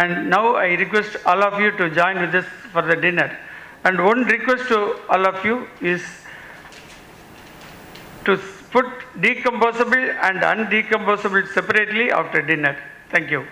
And now I request all of you to join with us for the dinner. And one request to all of you is to put decomposable and undecomposable separately after dinner. Thank you.